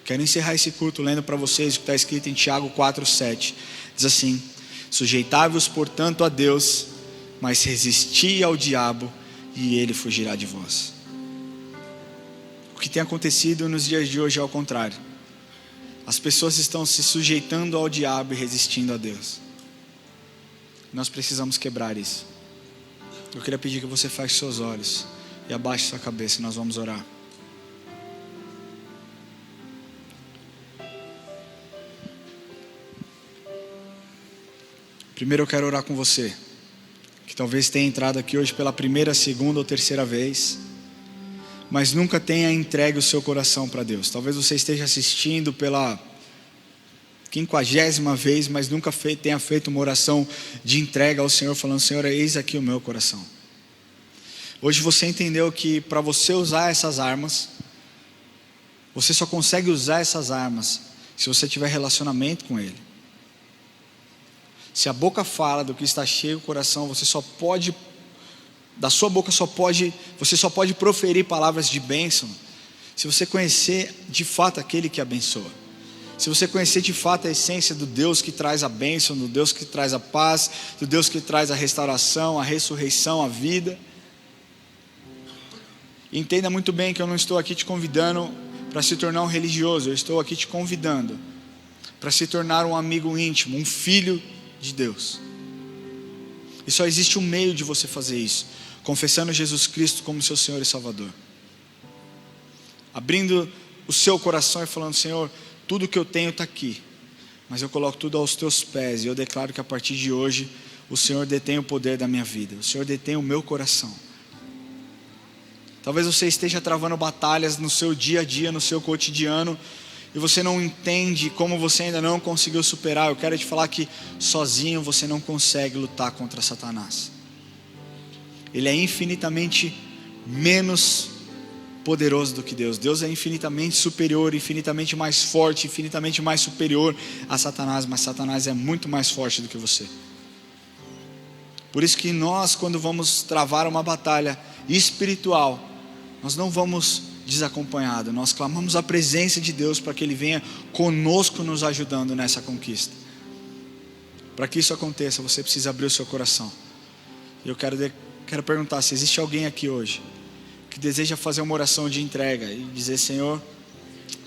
Quero encerrar esse culto lendo para vocês o que está escrito em Tiago 4,7. Diz assim: sujeitai-vos portanto a Deus, mas resisti ao diabo, e ele fugirá de vós. O que tem acontecido nos dias de hoje é ao contrário. As pessoas estão se sujeitando ao diabo e resistindo a Deus. Nós precisamos quebrar isso. Eu queria pedir que você feche seus olhos e abaixe sua cabeça, e nós vamos orar. Primeiro eu quero orar com você, que talvez tenha entrado aqui hoje pela primeira, segunda ou terceira vez, mas nunca tenha entregue o seu coração para Deus. Talvez você esteja assistindo pela 50ª vez, mas nunca tenha feito uma oração de entrega ao Senhor, falando: Senhor, eis aqui o meu coração. Hoje você entendeu que para você usar essas armas, você só consegue usar essas armas se você tiver relacionamento com Ele. Se a boca fala do que está cheio o coração, você só pode proferir palavras de bênção se você conhecer de fato aquele que abençoa. Se você conhecer de fato a essência do Deus que traz a bênção, do Deus que traz a paz, do Deus que traz a restauração, a ressurreição, a vida. Entenda muito bem que eu não estou aqui te convidando para se tornar um religioso. Eu estou aqui te convidando para se tornar um amigo íntimo, um filho de Deus. E só existe um meio de você fazer isso: confessando Jesus Cristo como seu Senhor e Salvador, abrindo o seu coração e falando: Senhor, tudo que eu tenho está aqui, mas eu coloco tudo aos teus pés, e eu declaro que a partir de hoje o Senhor detém o poder da minha vida, o Senhor detém o meu coração. Talvez você esteja travando batalhas no seu dia a dia, no seu cotidiano, e você não entende como você ainda não conseguiu superar. Eu quero te falar que sozinho você não consegue lutar contra Satanás. Ele é infinitamente menos poderoso do que Deus. Deus é infinitamente superior, infinitamente mais forte, infinitamente mais superior a Satanás, mas Satanás é muito mais forte do que você. Por isso que nós, quando vamos travar uma batalha espiritual, nós não vamos desacompanhados, nós clamamos a presença de Deus para que Ele venha conosco nos ajudando nessa conquista. Para que isso aconteça, você precisa abrir o seu coração. E eu quero perguntar se existe alguém aqui hoje que deseja fazer uma oração de entrega e dizer: Senhor,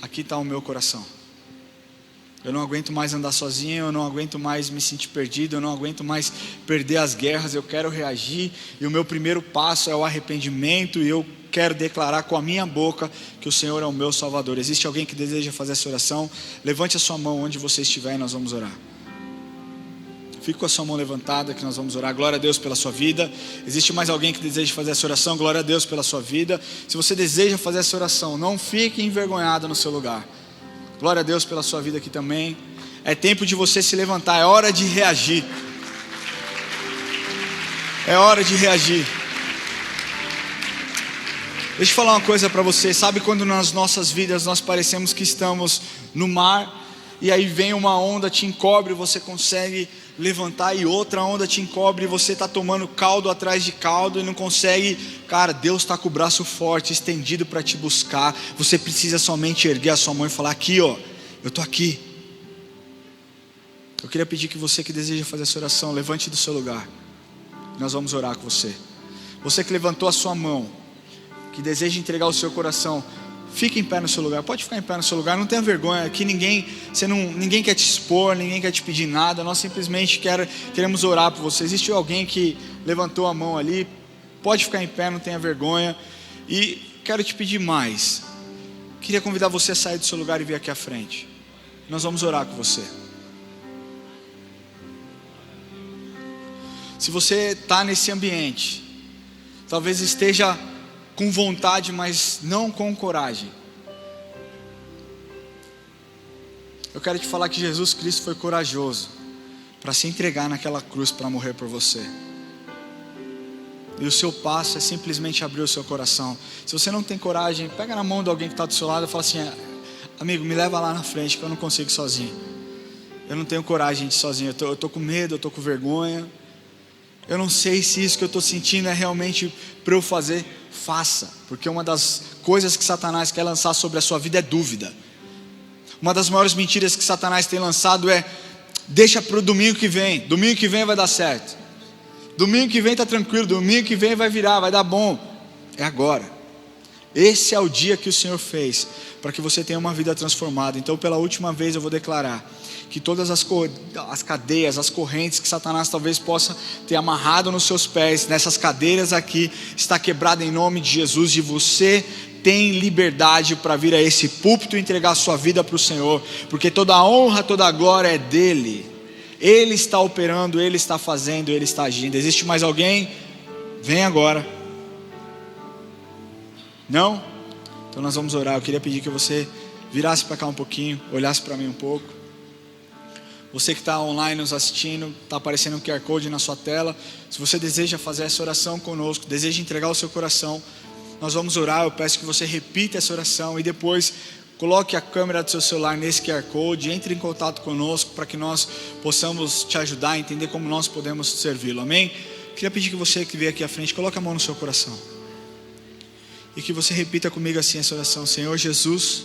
aqui está o meu coração. Eu não aguento mais andar sozinho, eu não aguento mais me sentir perdido, eu não aguento mais perder as guerras, eu quero reagir, e o meu primeiro passo é o arrependimento, e eu quero declarar com a minha boca que o Senhor é o meu Salvador. Existe alguém que deseja fazer essa oração? Levante a sua mão onde você estiver e nós vamos orar. Fique com a sua mão levantada que nós vamos orar. Glória a Deus pela sua vida. Existe mais alguém que deseja fazer essa oração? Glória a Deus pela sua vida. Se você deseja fazer essa oração, não fique envergonhado no seu lugar. Glória a Deus pela sua vida aqui também. É tempo de você se levantar, é hora de reagir. É hora de reagir. Deixa eu falar uma coisa para você. Sabe quando nas nossas vidas nós parecemos que estamos no mar, e aí vem uma onda, te encobre, você consegue levantar, e outra onda te encobre, e você está tomando caldo atrás de caldo e não consegue. Cara, Deus está com o braço forte, estendido para te buscar. Você precisa somente erguer a sua mão e falar: aqui ó, eu estou aqui. Eu queria pedir que você que deseja fazer essa oração, levante do seu lugar. Nós vamos orar com você. Você que levantou a sua mão, que deseja entregar o seu coração, fique em pé no seu lugar. Pode ficar em pé no seu lugar, não tenha vergonha. Aqui ninguém quer te expor, ninguém quer te pedir nada. Nós simplesmente queremos orar por você. Existe alguém que levantou a mão ali? Pode ficar em pé, não tenha vergonha. E quero te pedir mais. Queria convidar você a sair do seu lugar e vir aqui à frente. Nós vamos orar com você. Se você está nesse ambiente, talvez esteja com vontade, mas não com coragem. Eu quero te falar que Jesus Cristo foi corajoso para se entregar naquela cruz para morrer por você. E o seu passo é simplesmente abrir o seu coração. Se você não tem coragem, pega na mão de alguém que está do seu lado e fala assim: amigo, me leva lá na frente que eu não consigo sozinho. Eu não tenho coragem de ir sozinho, eu estou com medo, eu estou com vergonha. Eu não sei se isso que eu estou sentindo é realmente para eu fazer. Faça, porque uma das coisas que Satanás quer lançar sobre a sua vida é dúvida. Uma das maiores mentiras que Satanás tem lançado é: deixa para o domingo que vem vai dar certo, domingo que vem está tranquilo, domingo que vem vai virar, vai dar bom. É agora. Esse é o dia que o Senhor fez para que você tenha uma vida transformada. Então, pela última vez eu vou declarar que todas as cadeias, as correntes que Satanás talvez possa ter amarrado nos seus pés, nessas cadeiras aqui, está quebrada em nome de Jesus. E você tem liberdade para vir a esse púlpito e entregar a sua vida para o Senhor, porque toda a honra, toda a glória é dele. Ele está operando, Ele está fazendo, Ele está agindo. Existe mais alguém? Vem agora. Não? Então nós vamos orar. Eu queria pedir que você virasse para cá um pouquinho, olhasse para mim um pouco. Você que está online nos assistindo, está aparecendo um QR Code na sua tela. Se você deseja fazer essa oração conosco, deseja entregar o seu coração, nós vamos orar. Eu peço que você repita essa oração e depois coloque a câmera do seu celular nesse QR Code, entre em contato conosco para que nós possamos te ajudar a entender como nós podemos servi-lo. Amém? Queria pedir que você que veio aqui à frente, coloque a mão no seu coração e que você repita comigo assim essa oração: Senhor Jesus,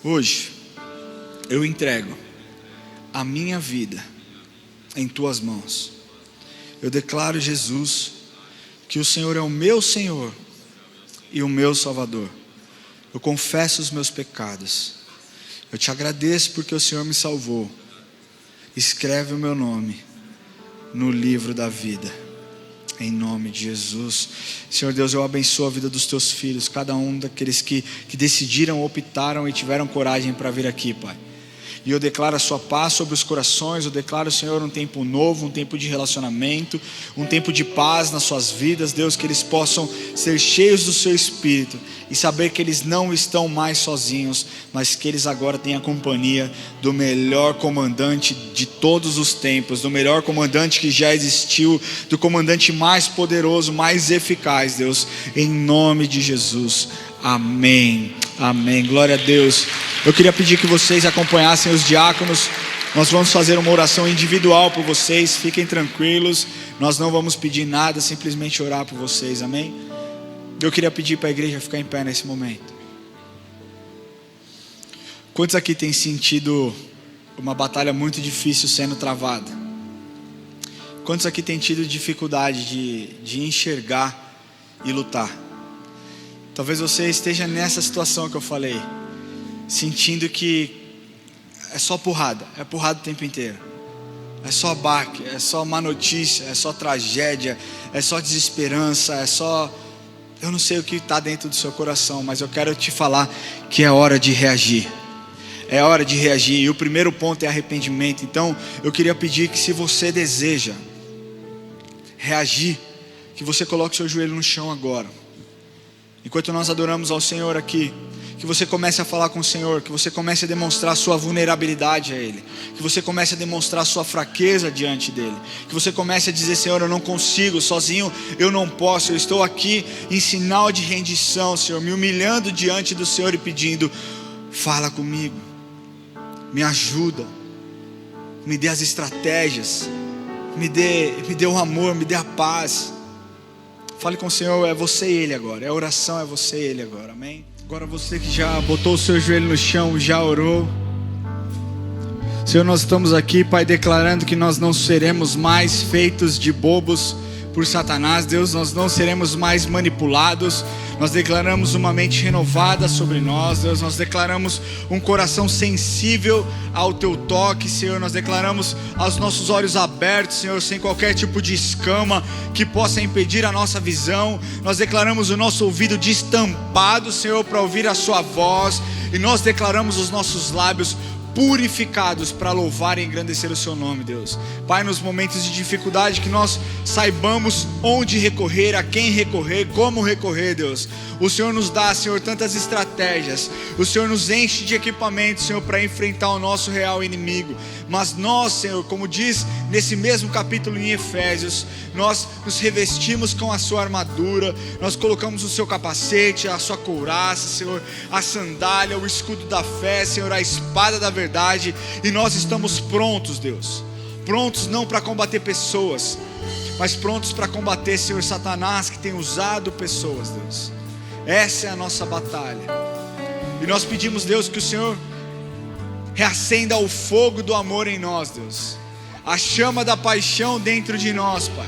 hoje eu entrego a minha vida em tuas mãos. Eu declaro, Jesus, que o Senhor é o meu Senhor e o meu Salvador. Eu confesso os meus pecados. Eu te agradeço porque o Senhor me salvou. Escreve o meu nome no livro da vida, em nome de Jesus. Senhor Deus, eu abençoo a vida dos teus filhos, cada um daqueles que decidiram, optaram e tiveram coragem para vir aqui, Pai. E eu declaro a sua paz sobre os corações. Eu declaro, Senhor, um tempo novo, um tempo de relacionamento, um tempo de paz nas suas vidas, Deus, que eles possam ser cheios do seu Espírito e saber que eles não estão mais sozinhos, mas que eles agora têm a companhia do melhor comandante de todos os tempos, do melhor comandante que já existiu, do comandante mais poderoso, mais eficaz, Deus, em nome de Jesus. Amém. Amém. Glória a Deus. Eu queria pedir que vocês acompanhassem os diáconos. Nós vamos fazer uma oração individual por vocês. Fiquem tranquilos. Nós não vamos pedir nada, simplesmente orar por vocês. Amém? Eu queria pedir para a igreja ficar em pé nesse momento. Quantos aqui têm sentido uma batalha muito difícil sendo travada? Quantos aqui têm tido dificuldade de enxergar e lutar? Talvez você esteja nessa situação que eu falei, sentindo que é só porrada, é porrada o tempo inteiro. É só baque, é só má notícia, é só tragédia, é só desesperança, é só... Eu não sei o que está dentro do seu coração, mas eu quero te falar que é hora de reagir. É hora de reagir, e o primeiro ponto é arrependimento. Então eu queria pedir que, se você deseja reagir, que você coloque seu joelho no chão agora. Enquanto nós adoramos ao Senhor aqui, que você comece a falar com o Senhor, que você comece a demonstrar a sua vulnerabilidade a Ele, que você comece a demonstrar a sua fraqueza diante dEle, que você comece a dizer: Senhor, eu não consigo, sozinho eu não posso, eu estou aqui em sinal de rendição, Senhor, me humilhando diante do Senhor e pedindo: fala comigo, me ajuda, me dê as estratégias, me dê o amor, me dê a paz. Fale com o Senhor, é você e Ele agora, é a oração, é você e Ele agora, amém? Agora você que já botou o seu joelho no chão, já orou. Senhor, nós estamos aqui, Pai, declarando que nós não seremos mais feitos de bobos por Satanás. Deus, nós não seremos mais manipulados. Nós declaramos uma mente renovada sobre nós, Deus. Nós declaramos um coração sensível ao Teu toque, Senhor. Nós declaramos aos nossos olhos abertos, Senhor, sem qualquer tipo de escama que possa impedir a nossa visão. Nós declaramos o nosso ouvido destampado, Senhor, para ouvir a Sua voz. E nós declaramos os nossos lábios purificados para louvar e engrandecer o Seu nome, Deus. Pai, nos momentos de dificuldade, que nós saibamos onde recorrer, a quem recorrer, como recorrer, Deus. O Senhor nos dá, Senhor, tantas estratégias. O Senhor nos enche de equipamentos, Senhor, para enfrentar o nosso real inimigo. Mas nós, Senhor, como diz nesse mesmo capítulo em Efésios, nós nos revestimos com a Sua armadura, nós colocamos o Seu capacete, a Sua couraça, Senhor, a sandália, o escudo da fé, Senhor, a espada da verdade, e nós estamos prontos, Deus. Prontos não para combater pessoas, mas prontos para combater, Senhor, Satanás, que tem usado pessoas, Deus. Essa é a nossa batalha. E nós pedimos, Deus, que o Senhor reacenda o fogo do amor em nós, Deus. A chama da paixão dentro de nós, Pai.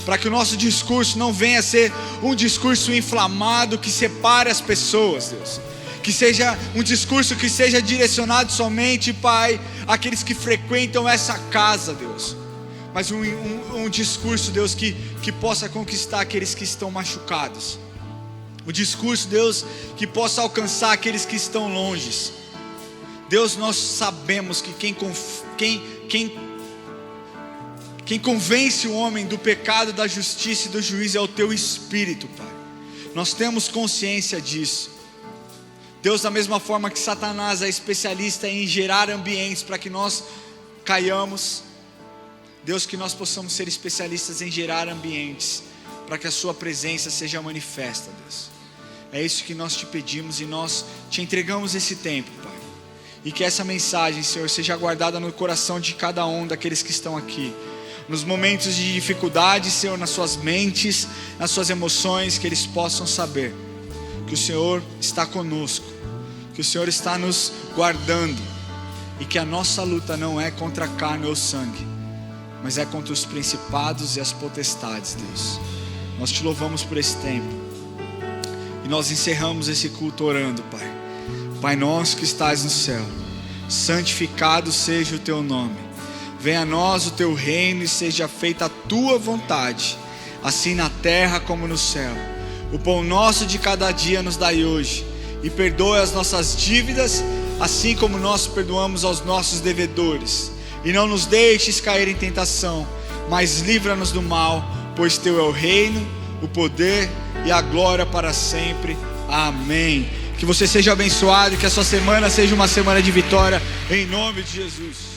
Para que o nosso discurso não venha a ser um discurso inflamado que separe as pessoas, Deus. Que seja um discurso que seja direcionado somente, Pai, àqueles que frequentam essa casa, Deus. Mas um discurso, Deus, que possa conquistar aqueles que estão machucados. O discurso, Deus, que possa alcançar aqueles que estão longe. Deus, nós sabemos que quem convence o homem do pecado, da justiça e do juízo é o Teu Espírito, Pai. Nós temos consciência disso. Deus, da mesma forma que Satanás é especialista em gerar ambientes para que nós caiamos, Deus, que nós possamos ser especialistas em gerar ambientes para que a Sua presença seja manifesta, Deus. É isso que nós Te pedimos e nós Te entregamos esse tempo, Pai. E que essa mensagem, Senhor, seja guardada no coração de cada um daqueles que estão aqui. Nos momentos de dificuldade, Senhor, nas suas mentes, nas suas emoções, que eles possam saber que o Senhor está conosco, que o Senhor está nos guardando, e que a nossa luta não é contra a carne ou sangue, mas é contra os principados e as potestades, Deus. Nós Te louvamos por esse tempo, e nós encerramos esse culto orando, Pai. Pai nosso que estás no céu, santificado seja o Teu nome. Venha a nós o Teu reino e seja feita a Tua vontade, assim na terra como no céu. O pão nosso de cada dia nos dai hoje, e perdoe as nossas dívidas, assim como nós perdoamos aos nossos devedores. E não nos deixes cair em tentação, mas livra-nos do mal, pois Teu é o reino, o poder e a glória para sempre. Amém. Que você seja abençoado e que a sua semana seja uma semana de vitória, em nome de Jesus.